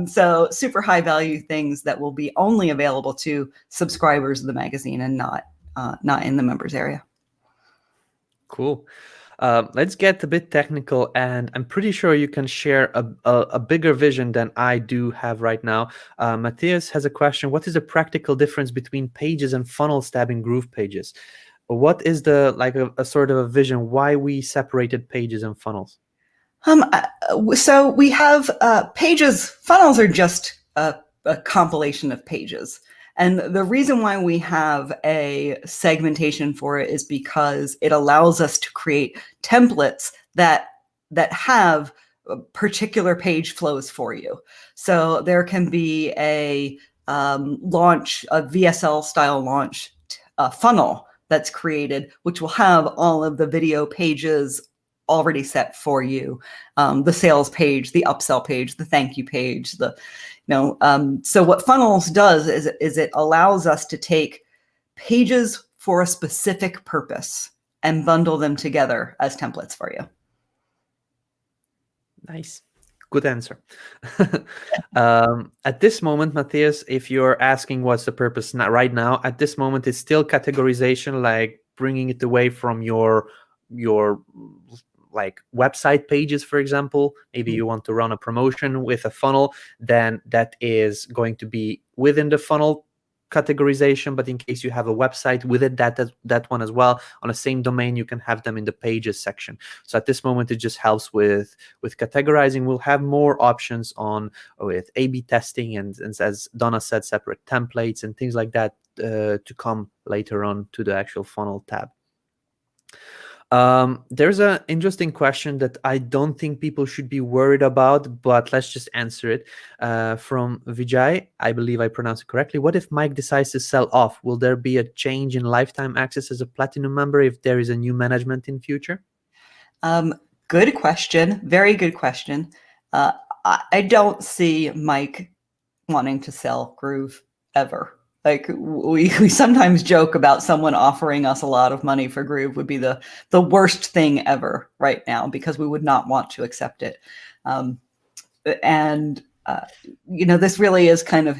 So super high value things that will be only available to subscribers of the magazine, and not in the members area. Cool. Let's get a bit technical, and I'm pretty sure you can share a bigger vision than I do have right now. Matthias has a question. What is the practical difference between pages and funnels tab in GroovePages? What is the, like, a sort of a vision why we separated pages and funnels? So we have pages. Funnels are just a compilation of pages. And the reason why we have a segmentation for it is because it allows us to create templates that have particular page flows for you. So there can be a launch, a VSL style launch funnel that's created, which will have all of the video pages already set for you. The sales page, the upsell page, the thank you page, so what Funnels does is it allows us to take pages for a specific purpose and bundle them together as templates for you. Nice. Good answer. At this moment, Matthias, if you're asking what's the purpose right now, at this moment, it's still categorization, like bringing it away from your like website pages, for example. Maybe you want to run a promotion with a funnel, then that is going to be within the funnel categorization. But in case you have a website with it, that one as well on the same domain, you can have them in the pages section. So at this moment, it just helps with categorizing. We'll have more options with A/B testing and as Donna said, separate templates and things like that to come later on to the actual funnel tab. There's an interesting question that I don't think people should be worried about, but let's just answer it. From Vijay, I believe I pronounced it correctly. What if Mike decides to sell off? Will there be a change in lifetime access as a platinum member if there is a new management in future? Good question. Very good question. I don't see Mike wanting to sell Groove ever. Like, we sometimes joke about someone offering us a lot of money for Groove would be the worst thing ever right now, because we would not want to accept it. This really is kind of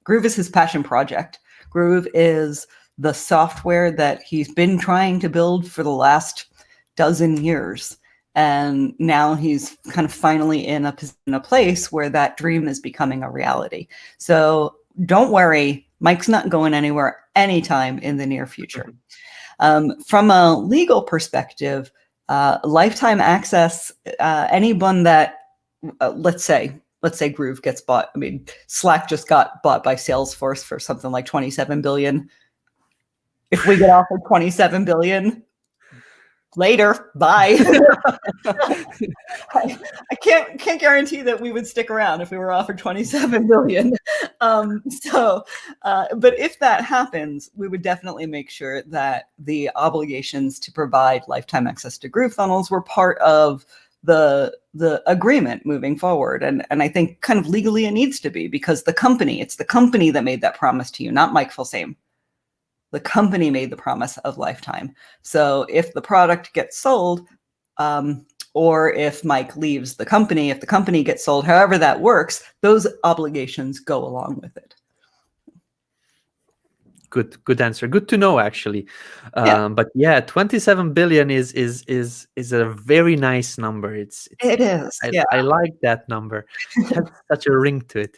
Groove is his passion project. Groove is the software that he's been trying to build for the last dozen years. And now he's kind of finally in a place where that dream is becoming a reality. So don't worry, Mike's not going anywhere anytime in the near future. From a legal perspective, lifetime access, anyone that, let's say Groove gets bought. I mean, Slack just got bought by Salesforce for something like $27 billion. If we get offered $27 billion, later, bye. I can't guarantee that we would stick around if we were offered $27 billion. But if that happens, we would definitely make sure that the obligations to provide lifetime access to GrooveFunnels were part of the agreement moving forward. And I think kind of legally it needs to be, because it's the company that made that promise to you, not Mike Fulsame. The company made the promise of lifetime. So if the product gets sold, or if Mike leaves the company, if the company gets sold, however that works, those obligations go along with it. Good answer. Good to know, actually. But yeah, 27 billion is a very nice number. It is. I like that number. It has such a ring to it.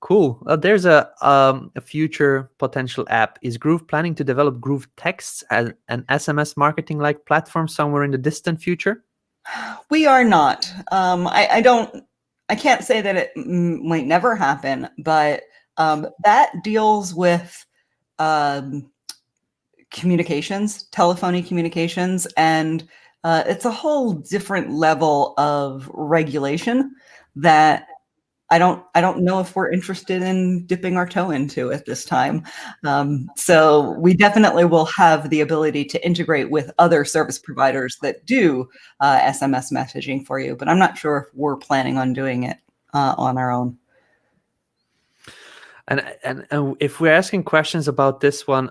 Cool. There's a future potential app. Is Groove planning to develop GrooveTexts as an SMS marketing like platform somewhere in the distant future? We are not. I can't say that it might never happen, but that deals with communications, telephony communications, and it's a whole different level of regulation that I don't know if we're interested in dipping our toe into at this time. So we definitely will have the ability to integrate with other service providers that do SMS messaging for you, but I'm not sure if we're planning on doing it on our own. And if we're asking questions about this one,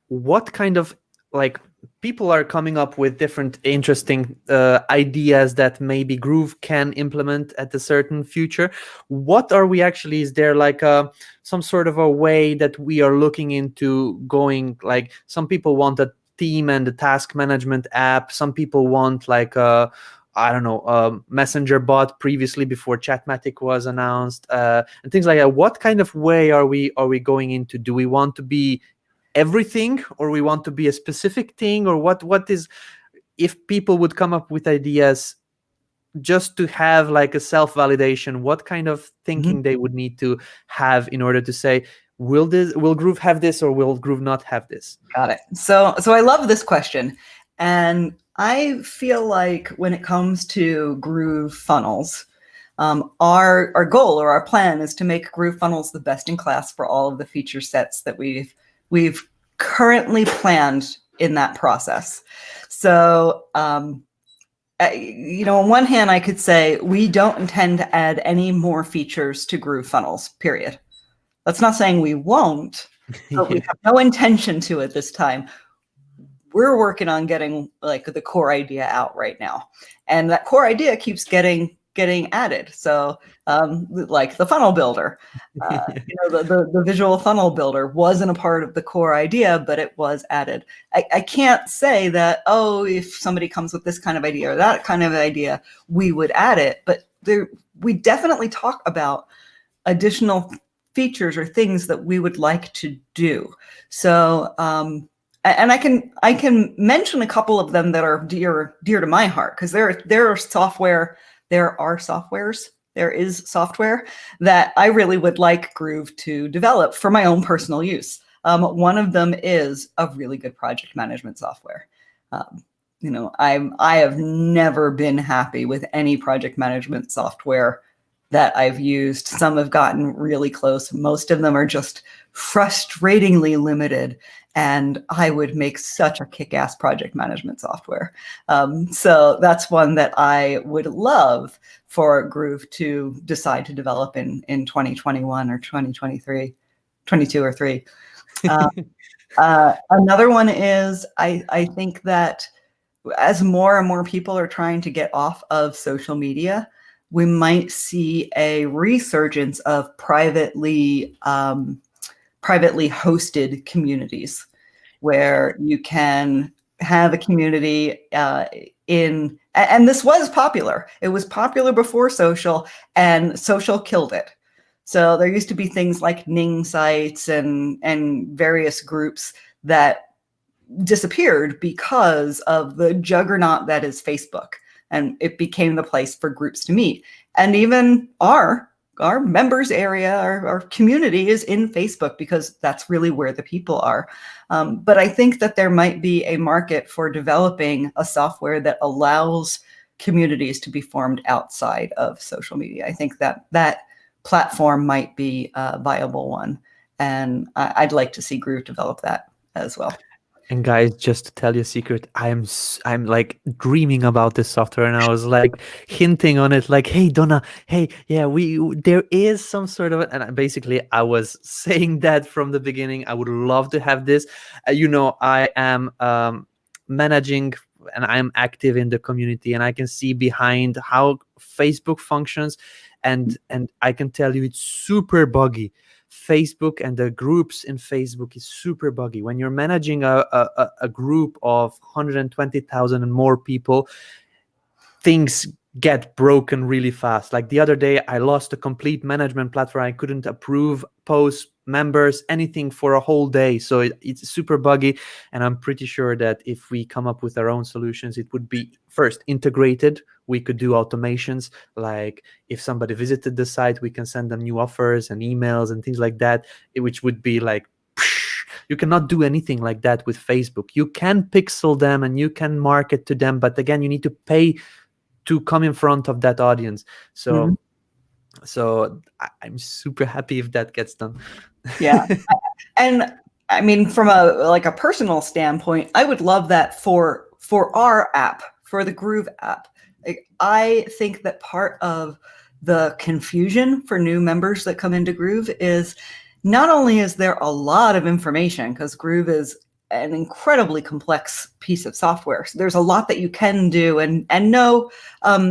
what kind of, like, people are coming up with different interesting ideas that maybe Groove can implement at a certain future. What are we actually, is there like some sort of a way that we are looking into going? Like, some people want a team and a task management app. Some people want like a, I don't know, messenger bot previously before Chatmatic was announced, and things like that. What kind of way are we going into? Do we want to be everything, or we want to be a specific thing, or what is, if people would come up with ideas just to have like a self-validation, what kind of thinking they would need to have in order to say, will Groove have this, or will Groove not have this? Got it. So I love this question, and I feel like when it comes to GrooveFunnels, our goal or our plan is to make GrooveFunnels the best in class for all of the feature sets that we've currently planned in that process. So, you know, on one hand, I could say we don't intend to add any more features to GrooveFunnels, period. That's not saying we won't, but we have no intention to at this time. We're working on getting like the core idea out right now, and that core idea keeps getting added. So like the funnel builder, you know, the visual funnel builder wasn't a part of the core idea, but it was added. I can't say that, oh, if somebody comes with this kind of idea or that kind of idea, we would add it, but we definitely talk about additional features or things that we would like to do. So and I can mention a couple of them that are dear to my heart, because there is software that I really would like Groove to develop for my own personal use. One of them is a really good project management software. You know, I have never been happy with any project management software that I've used. Some have gotten really close. Most of them are just frustratingly limited. And I would make such a kick-ass project management software. So that's one that I would love for Groove to decide to develop in 2021 or 2023, 22 or 3. Another one is I think that as more and more people are trying to get off of social media, we might see a resurgence of privately hosted communities where you can have a community and this was popular. It was popular before social, and social killed it. So there used to be things like Ning sites and various groups that disappeared because of the juggernaut that is Facebook, and it became the place for groups to meet. And even our members area, our community is in Facebook because that's really where the people are. But I think that there might be a market for developing a software that allows communities to be formed outside of social media. I think that platform might be a viable one. And I'd like to see Groove develop that as well. And guys, just to tell you a secret, I'm like dreaming about this software, and I was like hinting on it, like, hey Donna, hey, yeah, there is some sort of it. And basically I was saying that from the beginning, I would love to have this. You know, I am managing and I'm active in the community, and I can see behind how Facebook functions, and I can tell you it's super buggy. Facebook and the groups in Facebook is super buggy. When you're managing a group of 120,000 and more people, things get broken really fast. Like the other day, I lost a complete management platform. I couldn't approve posts, members, anything for a whole day. So it's super buggy. And I'm pretty sure that if we come up with our own solutions, it would be first integrated. We could do automations, like if somebody visited the site, we can send them new offers and emails and things like that, which would be like, you cannot do anything like that with Facebook. You can pixel them and you can market to them, but again, you need to pay to come in front of that audience. So I'm super happy if that gets done. Yeah. And I mean, from a personal standpoint, I would love that for our app, for the Groove app. I think that part of the confusion for new members that come into Groove is not only is there a lot of information, because Groove is an incredibly complex piece of software. So there's a lot that you can do, and no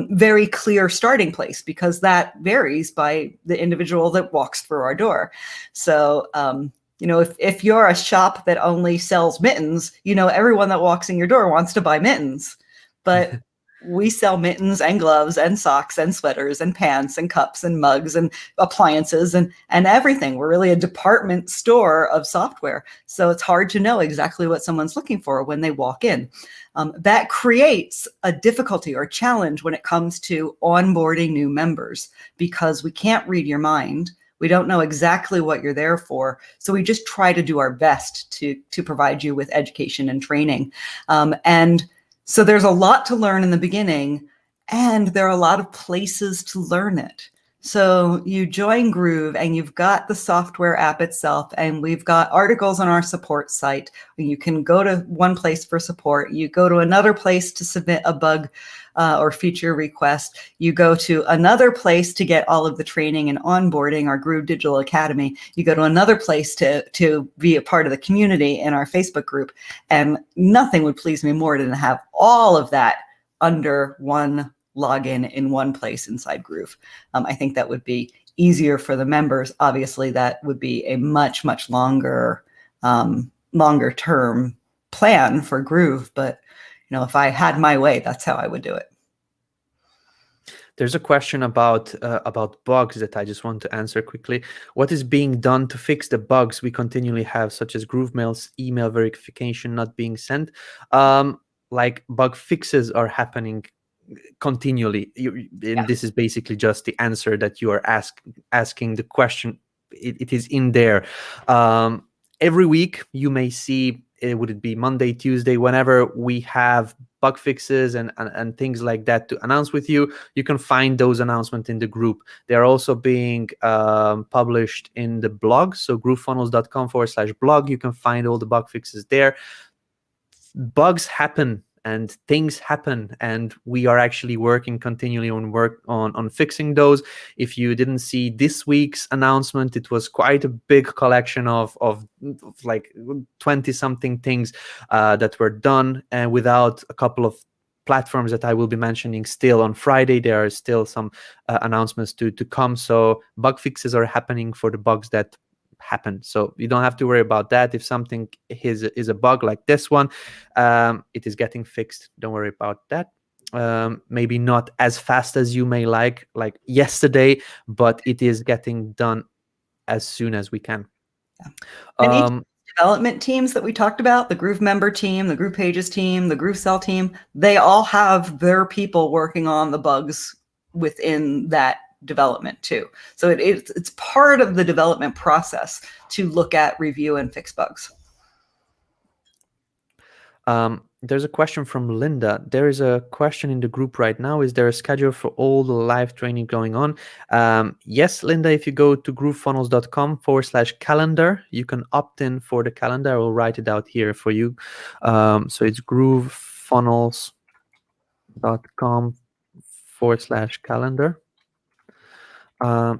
very clear starting place, because that varies by the individual that walks through our door. So if you're a shop that only sells mittens, everyone that walks in your door wants to buy mittens. But we sell mittens and gloves and socks and sweaters and pants and cups and mugs and appliances and everything. We're really a department store of software. So it's hard to know exactly what someone's looking for when they walk in. That creates a difficulty or challenge when it comes to onboarding new members, because we can't read your mind. We don't know exactly what you're there for. So we just try to do our best to provide you with education and training. So there's a lot to learn in the beginning, and there are a lot of places to learn it. So you join Groove and you've got the software app itself, and we've got articles on our support site. You can go to one place for support. You go to another place to submit a bug or feature request. You go to another place to get all of the training and onboarding, our Groove Digital Academy. You go to another place to be a part of the community in our Facebook group. And nothing would please me more than to have all of that under one login in one place inside Groove. I think that would be easier for the members. Obviously, that would be a much, much longer term plan for Groove. But if I had my way, that's how I would do it. There's a question about bugs that I just want to answer quickly. What is being done to fix the bugs we continually have, such as Groove mails, email verification not being sent? Like bug fixes are happening continually, and this is basically just the answer that you are asking the question. It is in there. Every week you may see, would it be Monday, Tuesday, whenever we have bug fixes and things like that to announce with you. You can find those announcements in the group. They're also being published in the blog. So groovefunnels.com/blog. You can find all the bug fixes there. Bugs happen and things happen, and we are actually working continually on fixing those. If you didn't see this week's announcement, it was quite a big collection of like 20 something things that were done, and without a couple of platforms that I will be mentioning still on Friday, there are still some announcements to come. So bug fixes are happening for the bugs that happen. So you don't have to worry about that. If something is a bug like this one, it is getting fixed. Don't worry about that. Maybe not as fast as you may like yesterday, but it is getting done as soon as we can. And each development teams that we talked about, the GrooveMember team, the GroovePages team, the GrooveSell team, they all have their people working on the bugs within that development too. So it's part of the development process to look at, review, and fix bugs. There's a question from Linda. There is a question in the group right now. Is there a schedule for all the live training going on? Yes, Linda, if you go to groovefunnels.com/calendar, you can opt in for the calendar. I will write it out here for you. So it's groovefunnels.com/calendar.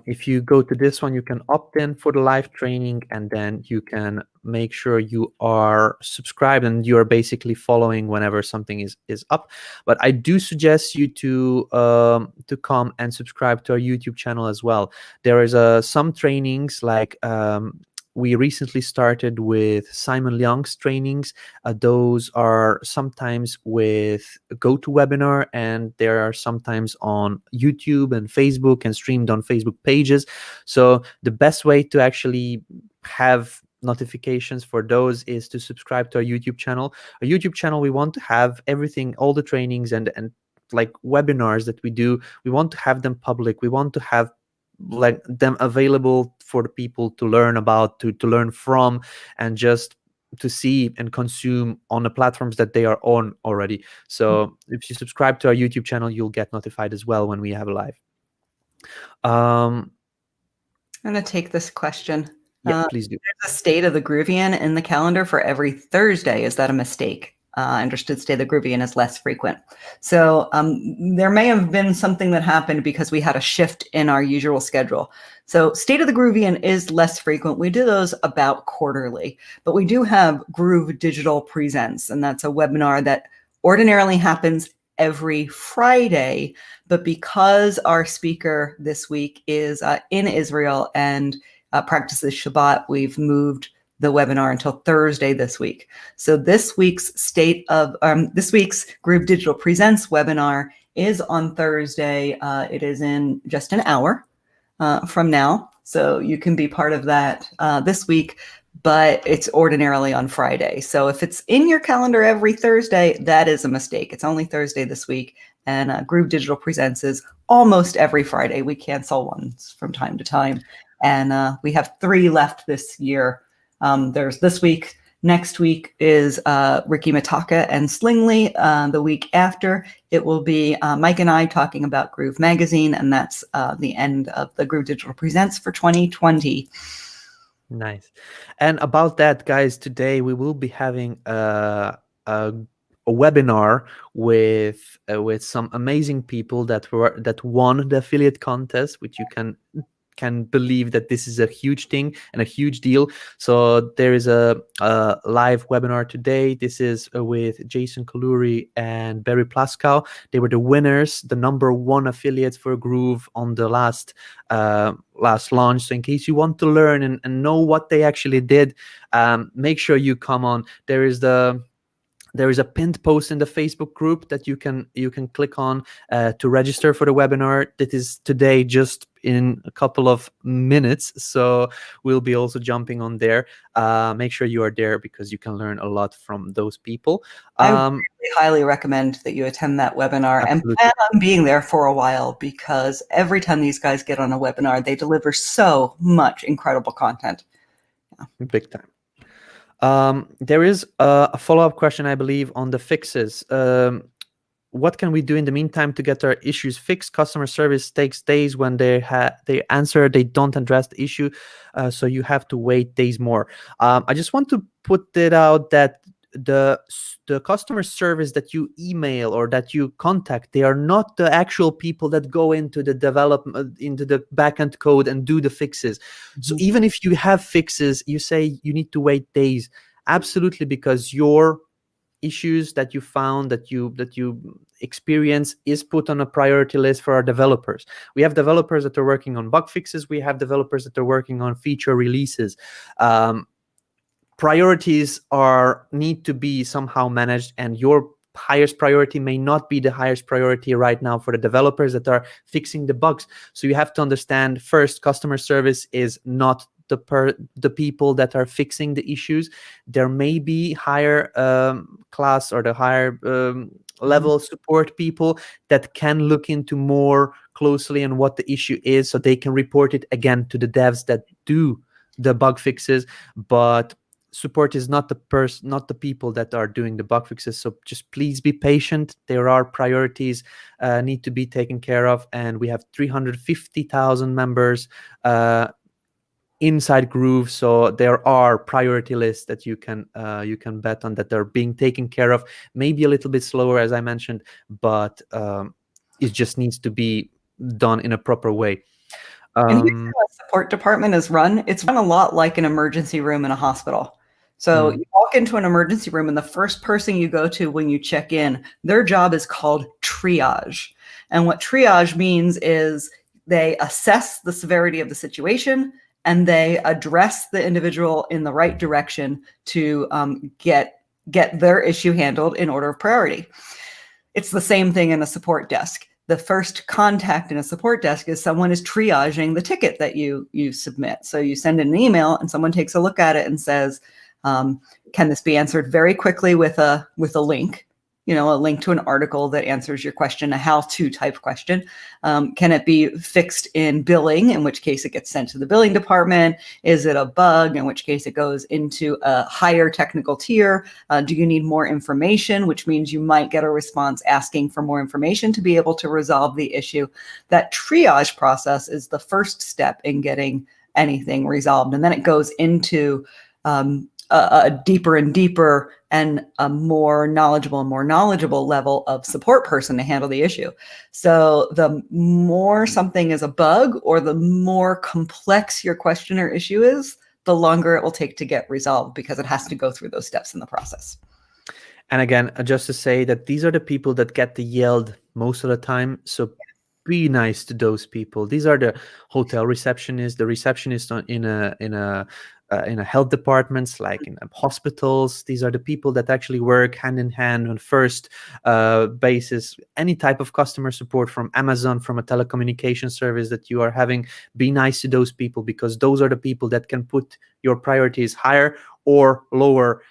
If you go to this one, you can opt in for the live training, and then you can make sure you are subscribed and you are basically following whenever something is up. But I do suggest you to come and subscribe to our YouTube channel as well. There is some trainings like We recently started with Simon Leong's trainings. Those are sometimes with GoToWebinar, and they are sometimes on YouTube and Facebook and streamed on Facebook pages. So the best way to actually have notifications for those is to subscribe to our YouTube channel. Our YouTube channel, we want to have everything, all the trainings and like webinars that we do, we want to have them public. We want to have like them available for the people to learn about, to learn from, and just to see and consume on the platforms that they are on already. So if you subscribe to our YouTube channel, you'll get notified as well when we have a live. I'm going to take this question. Yeah, please do. There's a state of the Grooveion in the calendar for every Thursday. Is that a mistake? I understood state of the Grooveion is less frequent. So there may have been something that happened because we had a shift in our usual schedule. So state of the Grooveion is less frequent. We do those about quarterly, but we do have GrooveDigital Presents, and that's a webinar that ordinarily happens every Friday, but because our speaker this week is in Israel and practices Shabbat, we've moved the webinar until Thursday this week. So this week's GrooveDigital Presents webinar is on Thursday. It is in just an hour from now. So you can be part of that this week, but it's ordinarily on Friday. So if it's in your calendar every Thursday, that is a mistake. It's only Thursday this week, and GrooveDigital Presents is almost every Friday. We cancel ones from time to time, and we have 3 left this year. There's this week. Next week is Ricky Mataka and Slingly. The week after, it will be Mike and I talking about Groove Magazine, and that's the end of the GrooveDigital Presents for 2020. Nice. And about that, guys, today we will be having a webinar with some amazing people that won the affiliate contest, which you can believe that this is a huge thing and a huge deal. So there is a live webinar today. This is with Jason Kaluri and Barry Plaskow. They were the winners, the #1 affiliates for Groove on the last launch. So in case you want to learn and know what they actually did, make sure you come on. There is a pinned post in the Facebook group that you can click on to register for the webinar. That is today, just in a couple of minutes. So we'll be also jumping on there. Make sure you are there because you can learn a lot from those people. I really highly recommend that you attend that webinar. Absolutely. And plan on being there for a while, because every time these guys get on a webinar, they deliver so much incredible content. Yeah. Big time. There is a follow-up question, I believe, on the fixes. What can we do in the meantime to get our issues fixed? Customer service takes days. When they answer, they don't address the issue, so you have to wait days more. I just want to put it out that the customer service that you email or that you contact, they are not the actual people that go into the development, into the backend code and do the fixes. Mm-hmm. So even if you have fixes, you say you need to wait days. Absolutely, because your issues that you found, that you experience, is put on a priority list for our developers. We have developers that are working on bug fixes. We have developers that are working on feature releases. Priorities need to be somehow managed, and your highest priority may not be the highest priority right now for the developers that are fixing the bugs. So you have to understand, first, customer service is not the people that are fixing the issues. There may be higher class or the higher level support people that can look into more closely on what the issue is, so they can report it again to the devs that do the bug fixes. But support is not the people that are doing the bug fixes. So just please be patient. There are priorities need to be taken care of, and we have 350,000 members inside Groove, so there are priority lists that you can bet on that they're being taken care of. Maybe a little bit slower, as I mentioned, but it just needs to be done in a proper way. And here's how a support department is run. It's run a lot like an emergency room in a hospital. So you walk into an emergency room, and the first person you go to when you check in, their job is called triage. And what triage means is they assess the severity of the situation, and they address the individual in the right direction to get their issue handled in order of priority. It's the same thing in a support desk. The first contact in a support desk is someone is triaging the ticket that you submit. So you send an email and someone takes a look at it and says, can this be answered very quickly with a link? A link to an article that answers your question, a how-to type question. Can it be fixed in billing, in which case it gets sent to the billing department? Is it a bug, in which case it goes into a higher technical tier? Do you need more information, which means you might get a response asking for more information to be able to resolve the issue? That triage process is the first step in getting anything resolved. And then it goes into a deeper and deeper and a more knowledgeable level of support person to handle the issue. So the more something is a bug or the more complex your question or issue is, the longer it will take to get resolved, because it has to go through those steps in the process. And again, just to say that these are the people that get the yelled most of the time. So be nice to those people. These are the hotel receptionists, the receptionists in a health departments, like in hospitals. These are the people that actually work hand in hand on first basis. Any type of customer support from Amazon, from a telecommunication service that you are having, be nice to those people, because those are the people that can put your priorities higher or lower.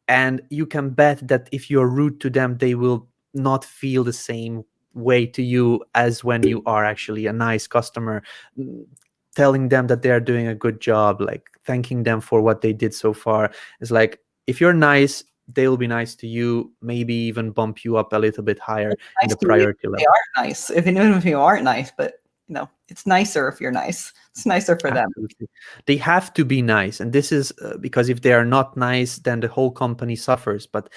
And you can bet that if you're rude to them, they will not feel the same way to you as when you are actually a nice customer, telling them that they are doing a good job, like thanking them for what they did so far. It's like, if you're nice, they will be nice to you, maybe even bump you up a little bit higher in the priority level. They are nice, even if you aren't nice, but it's nicer if you're nice. It's nicer for them. Absolutely. They have to be nice. And this is because if they are not nice, then the whole company suffers. But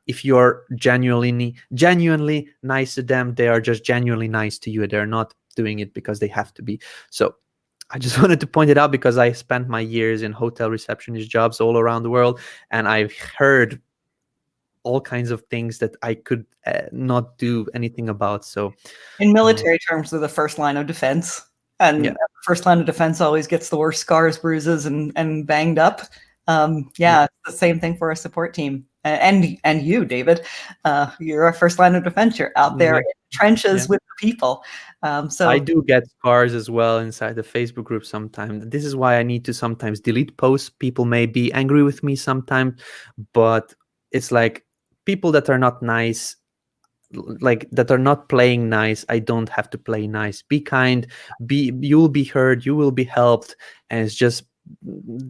if you're genuinely nice to them, they are just genuinely nice to you. They're not doing it because they have to be. So I just wanted to point it out, because I spent my years in hotel receptionist jobs all around the world, and I've heard all kinds of things that I could not do anything about. So in military terms, they're the first line of defense. And the first line of defense always gets the worst scars, bruises, and banged up. It's the same thing for a support team. And you, David, you're a first line of defense. You're out there in the trenches with the people. So I do get scars as well inside the Facebook group sometimes. This is why I need to sometimes delete posts. People may be angry with me sometimes, but it's like, people that are not nice, like that are not playing nice, I don't have to play nice. Be kind, you will be heard, you will be helped. And it's just,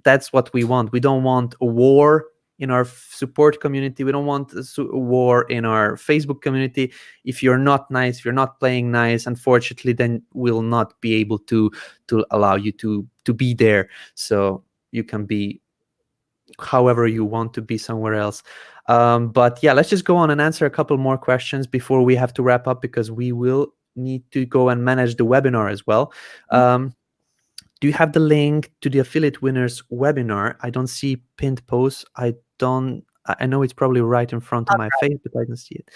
that's what we want. We don't want a war in our support community. We don't want a war in our Facebook community. If you're not nice, if you're not playing nice, unfortunately, then we'll not be able to allow you to be there. So you can be however you want to be somewhere else. But yeah, let's just go on and answer a couple more questions before we have to wrap up, because we will need to go and manage the webinar as well. Do you have the link to the affiliate winners webinar? I don't see pinned posts. I know it's probably right in front of my face, but I don't see it.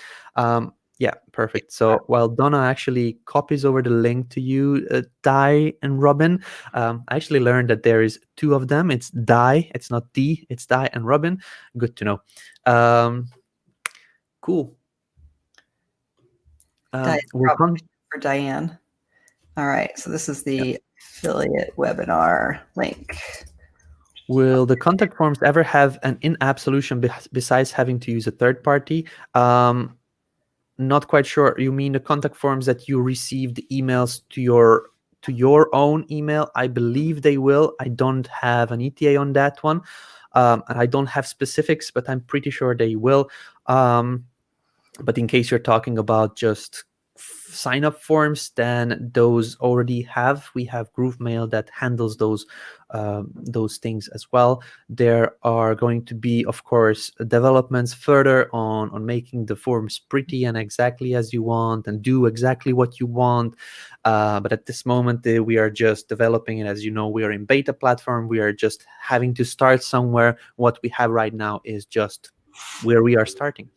Yeah, perfect. So while Donna actually copies over the link to you, Di and Robin, I actually learned that there is two of them. It's Di, it's not D, it's Di and Robin. Good to know. Cool. For Diane. All right, so this is the affiliate webinar link. Will the contact forms ever have an in-app solution besides having to use a third party? Not quite sure. You mean the contact forms that you receive the emails to your own email? I believe they will. I don't have an ETA on that one, and I don't have specifics, but I'm pretty sure they will. But in case you're talking about just sign up forms, then those already we have GrooveMail that handles those things as well. There are going to be, of course, developments further on making the forms pretty and exactly as you want and do exactly what you want. But at this moment, we are just developing it. As you know, we are in beta platform. We are just having to start somewhere. What we have right now is just where we are starting.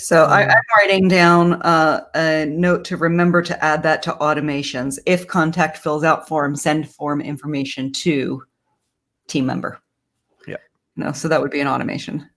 So I'm writing down a note to remember to add that to automations. If contact fills out form, send form information to team member. Yeah. No, so that would be an automation.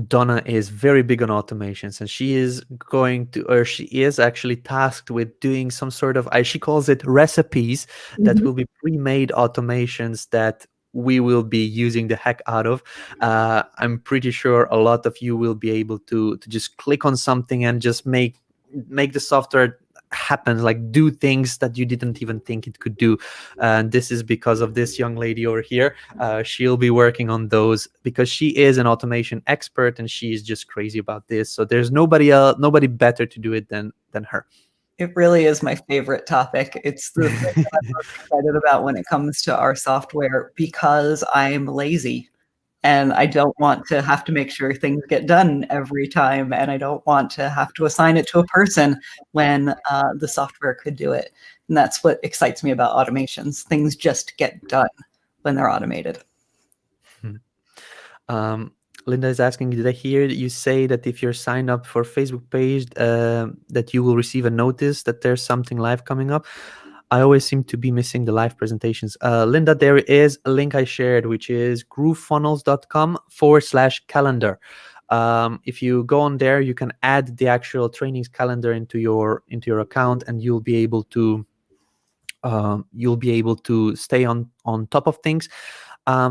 Donna is very big on automations, and she is going to, or she is actually tasked with doing some sort of, she calls it recipes that will be pre-made automations that we will be using the heck out of. I'm pretty sure a lot of you will be able to just click on something and just make the software happen, like do things that you didn't even think it could do. And this is because of this young lady over here. She'll be working on those because she is an automation expert and she is just crazy about this. So there's nobody better to do it than her. It really is my favorite topic. It's the thing that I'm most excited about when it comes to our software, because I'm lazy and I don't want to have to make sure things get done every time. And I don't want to have to assign it to a person when the software could do it. And that's what excites me about automations. Things just get done when they're automated. Linda is asking, did I hear that you say that if you're signed up for Facebook page, that you will receive a notice that there's something live coming up? I always seem to be missing the live presentations. Linda, there is a link I shared, which is groovefunnels.com/calendar. If you go on there, you can add the actual trainings calendar into your account, and you'll be able to stay on top of things.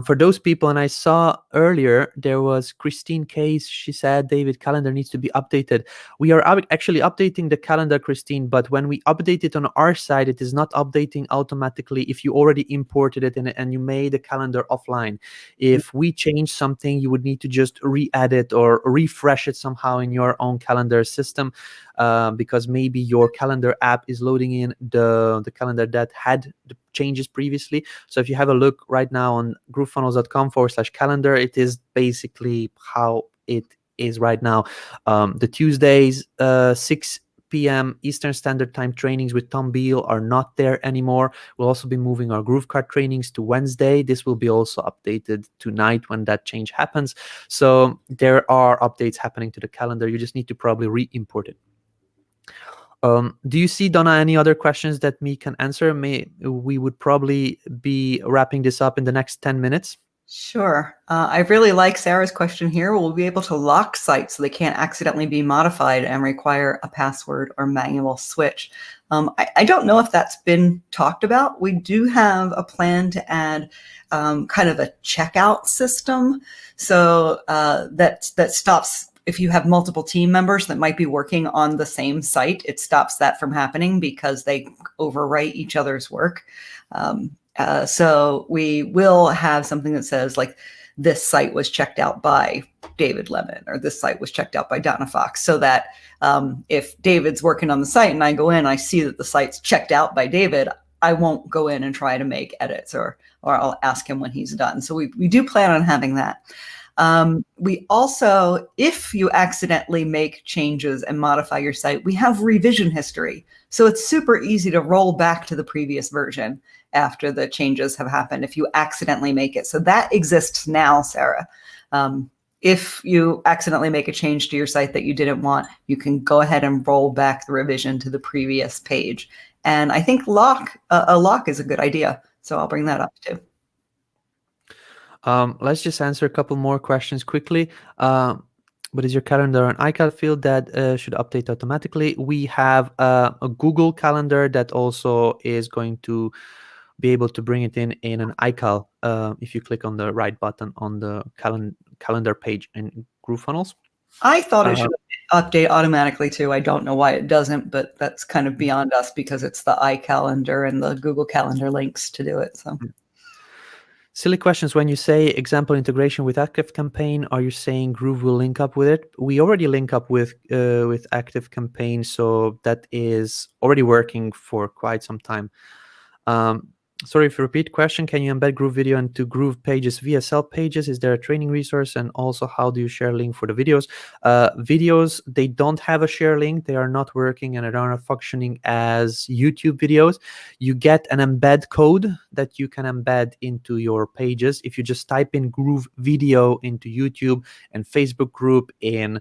For those people, and I saw earlier there was Christine Case. She said, David, calendar needs to be updated. We are actually updating the calendar, Christine, but when we update it on our side, it is not updating automatically if you already imported it and you made the calendar offline. If we change something, you would need to just re-add it or refresh it somehow in your own calendar system, because maybe your calendar app is loading in the calendar that had the changes previously. So if you have a look right now on groovefunnels.com/calendar, it is basically how it is right now. The Tuesdays, 6 p.m. Eastern Standard Time trainings with Tom Beal are not there anymore. We'll also be moving our GrooveKart trainings to Wednesday. This will be also updated tonight when that change happens. So there are updates happening to the calendar. You just need to probably re-import it. Do you see, Donna, any other questions that me can answer? We would probably be wrapping this up in the next 10 minutes. Sure. I really like Sarah's question here. Will we be able to lock sites so they can't accidentally be modified and require a password or manual switch? I don't know if that's been talked about. We do have a plan to add kind of a checkout system. So that stops, if you have multiple team members that might be working on the same site, it stops that from happening because they overwrite each other's work. So we will have something that says, like, this site was checked out by David Lemon, or this site was checked out by Donna Fox, so that if David's working on the site and I go in, I see that the site's checked out by David, I won't go in and try to make edits, or I'll ask him when he's done. So we do plan on having that. We also, if you accidentally make changes and modify your site, we have revision history. So it's super easy to roll back to the previous version after the changes have happened if you accidentally make it. So that exists now, Sarah. If you accidentally make a change to your site that you didn't want, you can go ahead and roll back the revision to the previous page. And I think a lock is a good idea. So I'll bring that up too. Let's just answer a couple more questions quickly. But is your calendar an iCal field that should update automatically? We have a Google Calendar that also is going to be able to bring it in an iCal if you click on the right button on the calendar page in GrooveFunnels. I thought it should update automatically too. I don't know why it doesn't, but that's kind of beyond us because it's the iCalendar and the Google Calendar links to do it. So. Silly questions. When you say example integration with ActiveCampaign, are you saying Groove will link up with it? We already link up with ActiveCampaign, so that is already working for quite some time. Sorry if you repeat question. Can you embed GrooveVideo into GroovePages VSL pages? Is there a training resource? And also, how do you share link for the videos? Videos, they don't have a share link. They are not working and they are not functioning as YouTube videos. You get an embed code that you can embed into your pages. If you just type in GrooveVideo into YouTube and Facebook group in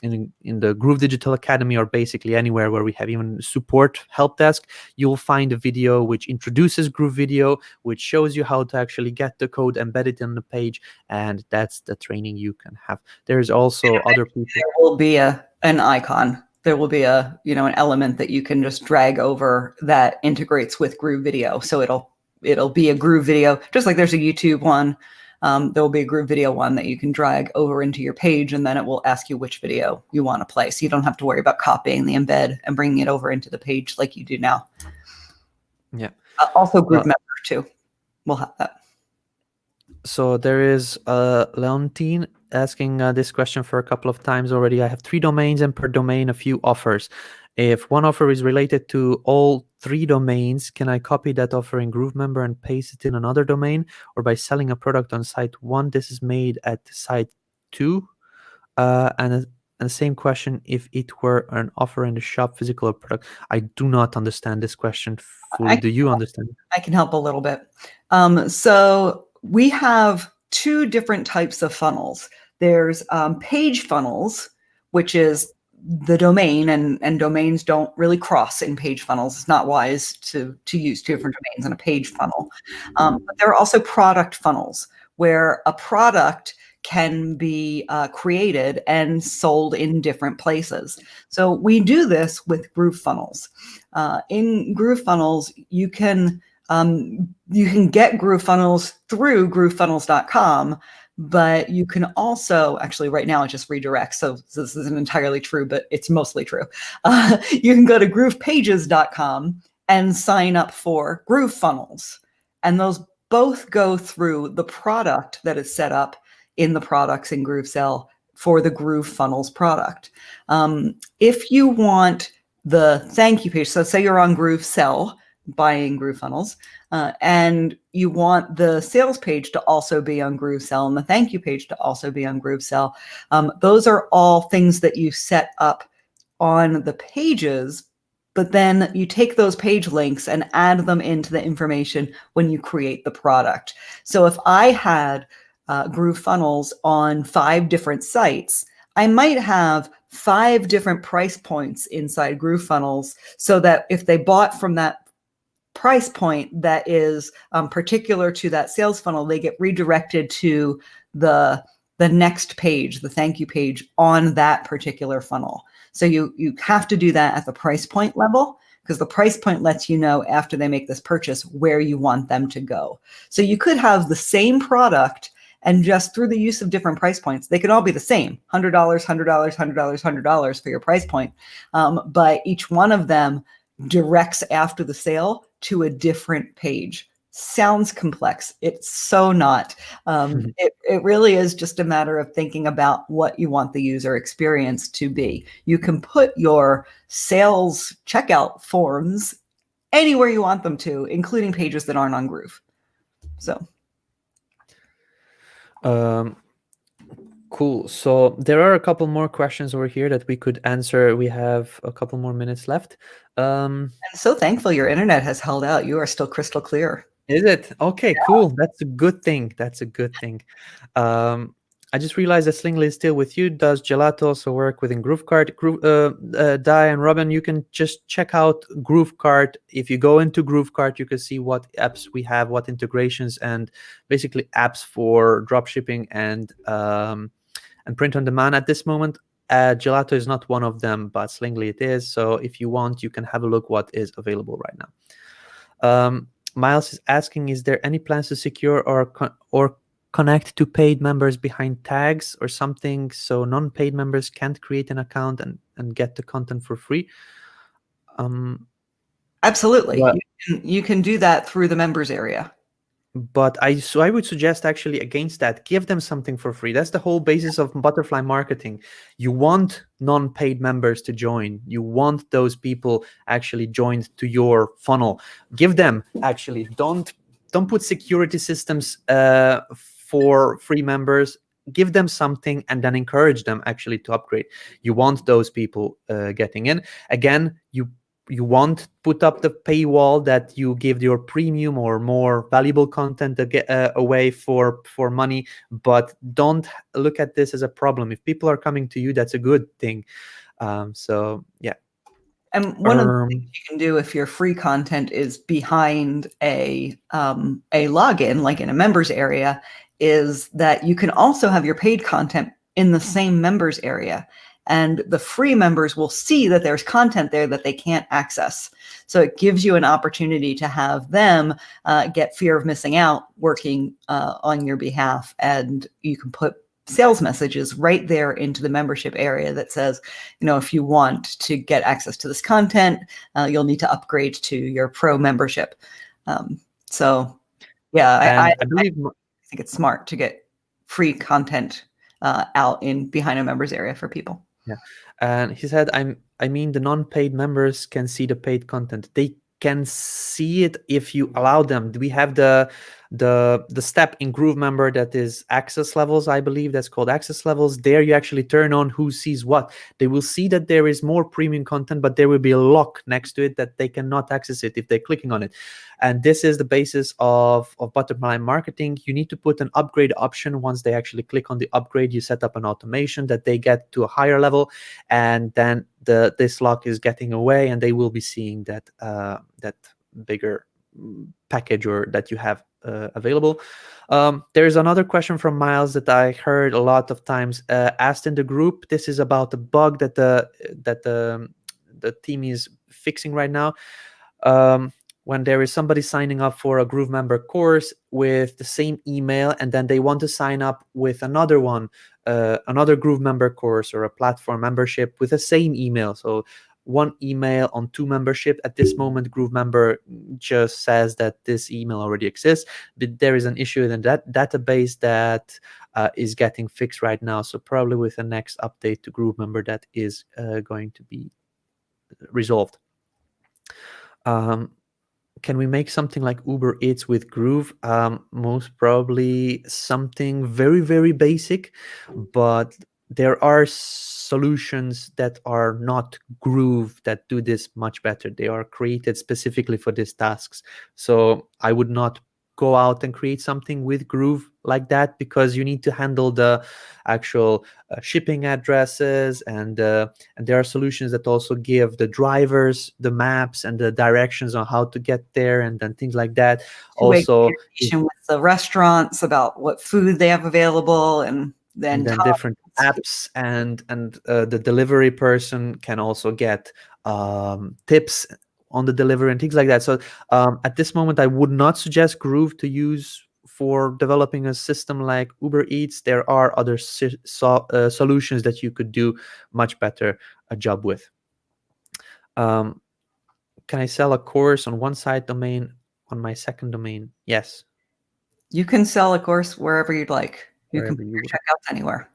the GrooveDigital Academy, or basically anywhere where we have even support help desk, you'll find a video which introduces GrooveVideo, which shows you how to actually get the code embedded in the page, and that's the training you can have. There's also other people. There will be an icon. There will be an element that you can just drag over that integrates with GrooveVideo. So it'll be a GrooveVideo, just like there's a YouTube one. There will be a GrooveVideo one that you can drag over into your page, and then it will ask you which video you want to play. So you don't have to worry about copying the embed and bringing it over into the page like you do now. Yeah. Also GrooveMember too. We'll have that. So there is Leontine asking this question for a couple of times already. I have 3 domains and per domain a few offers. If one offer is related to all 3 domains, can I copy that offer in GrooveMember and paste it in another domain? Or by selling a product on site 1, this is made at site 2? And the same question, if it were an offer in the shop, physical or product. I do not understand this question fully. Do you understand? I can help a little bit. So we have 2 different types of funnels. There's page funnels, which is the domain, and domains don't really cross in page funnels. It's not wise to use 2 different domains in a page funnel. But there are also product funnels, where a product can be created and sold in different places. So we do this with GrooveFunnels. In GrooveFunnels, you can get GrooveFunnels through groovefunnels.com, but you can also, actually right now it just redirects, so this isn't entirely true, but it's mostly true. You can go to groovepages.com and sign up for GrooveFunnels, and those both go through the product that is set up in the products in GrooveSell for the GrooveFunnels product. If you want the thank you page, so say you're on GrooveSell buying GrooveFunnels, and you want the sales page to also be on GrooveSell and the thank you page to also be on GrooveSell, those are all things that you set up on the pages, but then you take those page links and add them into the information when you create the product. So if I had GrooveFunnels on 5 different sites, I might have 5 different price points inside GrooveFunnels, so that if they bought from that price point that is particular to that sales funnel, they get redirected to the next page, the thank you page on that particular funnel. So you have to do that at the price point level, because the price point lets you know after they make this purchase where you want them to go. So you could have the same product, and just through the use of different price points, they could all be the same, $100, $100, $100, $100 for your price point. But each one of them directs after the sale to a different page. Sounds complex. It's so not. It really is just a matter of thinking about what you want the user experience to be. You can put your sales checkout forms anywhere you want them to, including pages that aren't on Groove. So. Cool. So there are a couple more questions over here that we could answer. We have a couple more minutes left. I'm so thankful your internet has held out. You are still crystal clear. Is it? Okay, yeah. Cool. That's a good thing. That's a good thing. I just realized that Slingly is still with you. Does Gelato also work within GrooveKart? Di and Robin, you can just check out GrooveKart. If you go into GrooveKart, you can see what apps we have, what integrations, and basically apps for dropshipping and print on demand at this moment. Gelato is not one of them, but Slingly it is. So if you want, you can have a look what is available right now. Miles is asking, is there any plans to secure or connect to paid members behind tags or something, so non-paid members can't create an account and get the content for free? Absolutely. You can do that through the members area. But I would suggest actually against that, give them something for free. That's the whole basis of butterfly marketing. You want non-paid members to join. You want those people actually joined to your funnel. Give them, actually, don't put security systems for free members. Give them something and then encourage them actually to upgrade. You want those people getting in. Again, you won't put up the paywall that you give your premium or more valuable content to get away for money, but don't look at this as a problem. If people are coming to you, that's a good thing. So yeah. And one of the things you can do if your free content is behind a login, like in a members area, is that you can also have your paid content in the same members area. And the free members will see that there's content there that they can't access. So it gives you an opportunity to have them get fear of missing out working on your behalf. And you can put sales messages right there into the membership area that says, if you want to get access to this content, you'll need to upgrade to your pro membership. So yeah, I think it's smart to get free content out behind a members area for people. Yeah, and he said, I mean, the non-paid members can see the paid content. They can see it if you allow them. We have the step in GrooveMember that is access levels, I believe that's called access levels. There you actually turn on who sees what. They will see that there is more premium content, but there will be a lock next to it that they cannot access it if they're clicking on it. And this is the basis of butterfly marketing. You need to put an upgrade option. Once they actually click on the upgrade, you set up an automation that they get to a higher level, and then this lock is getting away, and they will be seeing that that bigger package or that you have available. There's another question from Miles that I heard a lot of times asked in the group. This is about the bug that the team is fixing right now. When there is somebody signing up for a GrooveMember course with the same email, and then they want to sign up with another one, another GrooveMember course or a platform membership with the same email. So one email on two membership. At this moment, GrooveMember just says that this email already exists, but there is an issue in that database that is getting fixed right now. So probably with the next update to GrooveMember, that is going to be resolved. Can we make something like Uber Eats with Groove? Most probably something very, very basic, but there are solutions that are not Groove that do this much better. They are created specifically for these tasks. So I would not go out and create something with Groove like that, because you need to handle the actual shipping addresses, and there are solutions that also give the drivers the maps and the directions on how to get there, and then things like that. Also with the restaurants about what food they have available, and then different apps, and the delivery person can also get tips on the delivery and things like that. So at this moment, I would not suggest Groove to use for developing a system like Uber Eats. There are other solutions that you could do much better a job with. Can I sell a course on one site domain on my second domain? Yes. You can sell a course wherever you'd like. You Wherever can you check out anywhere.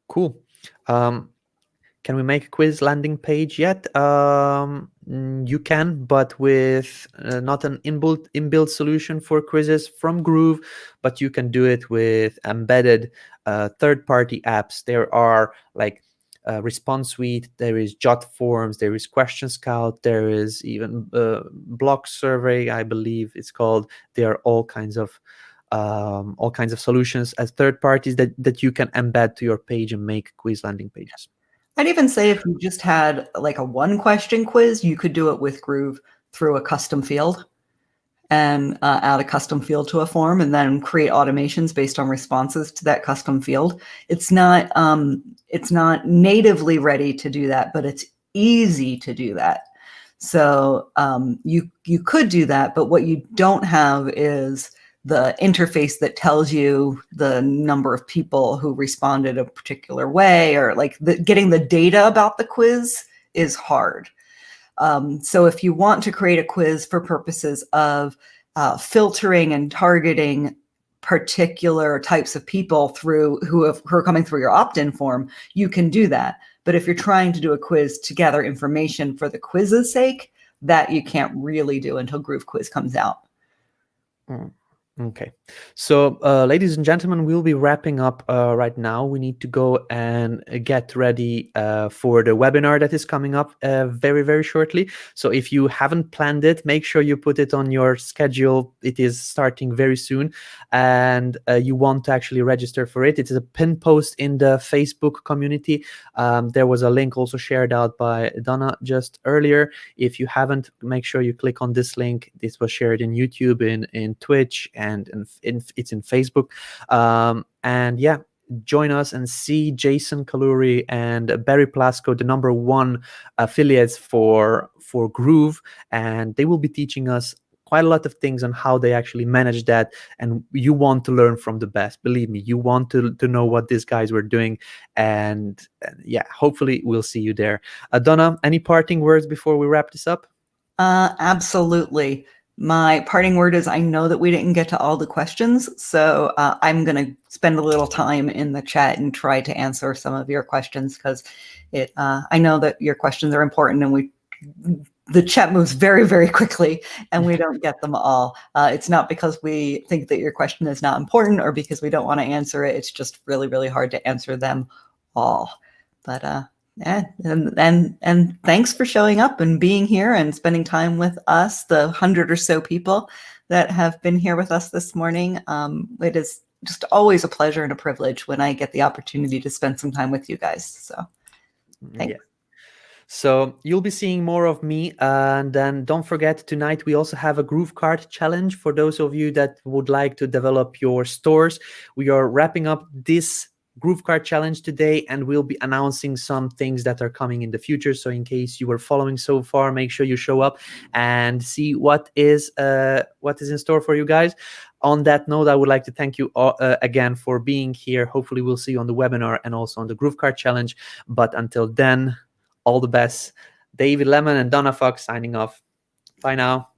Cool. Can we make a quiz landing page yet? You can, but with not an inbuilt solution for quizzes from Groove, but you can do it with embedded third-party apps. There are like Response Suite, there is Jot Forms, there is Question Scout, there is even Block Survey, I believe it's called. There are all kinds of solutions as third parties that you can embed to your page and make quiz landing pages. I'd even say if you just had like a one question quiz, you could do it with Groove through a custom field and add a custom field to a form, and then create automations based on responses to that custom field. It's not natively ready to do that, but it's easy to do that. So you could do that, but what you don't have is the interface that tells you the number of people who responded a particular way, or like getting the data about the quiz is hard. So if you want to create a quiz for purposes of filtering and targeting particular types of people through who are coming through your opt-in form, you can do that. But if you're trying to do a quiz to gather information for the quiz's sake, that you can't really do until Groove Quiz comes out. Okay, so ladies and gentlemen, we'll be wrapping up right now. We need to go and get ready for the webinar that is coming up very, very shortly. So if you haven't planned it, make sure you put it on your schedule. It is starting very soon, and you want to actually register for it. It is a pinned post in the Facebook community. There was a link also shared out by Donna just earlier. If you haven't, make sure you click on this link. This was shared in YouTube, in Twitch, and it's in Facebook. And yeah, join us and see Jason Kaluri and Barry Plasko, the #1 affiliates for Groove, and they will be teaching us quite a lot of things on how they actually manage that. And you want to learn from the best. Believe me, you want to know what these guys were doing. And yeah, hopefully we'll see you there. Donna, any parting words before we wrap this up? Absolutely. My parting word is, I know that we didn't get to all the questions, so I'm going to spend a little time in the chat and try to answer some of your questions, because I know that your questions are important, and the chat moves very, very quickly, and we don't get them all. It's not because we think that your question is not important or because we don't want to answer it. It's just really, really hard to answer them all. But yeah, and thanks for showing up and being here and spending time with us, the 100 or so people that have been here with us this morning. It is just always a pleasure and a privilege when I get the opportunity to spend some time with you guys. So thanks. Yeah. So you'll be seeing more of me. And then don't forget, tonight we also have a GrooveKart challenge for those of you that would like to develop your stores. We are wrapping up this GrooveKart challenge today, and we'll be announcing some things that are coming in the future. So in case you were following so far, make sure you show up and see what is in store for you guys. On that note, I would like to thank you all, again for being here. Hopefully we'll see you on the webinar and also on the GrooveKart challenge. But until then, all the best. David Lemon and Donna Fox signing off. Bye now.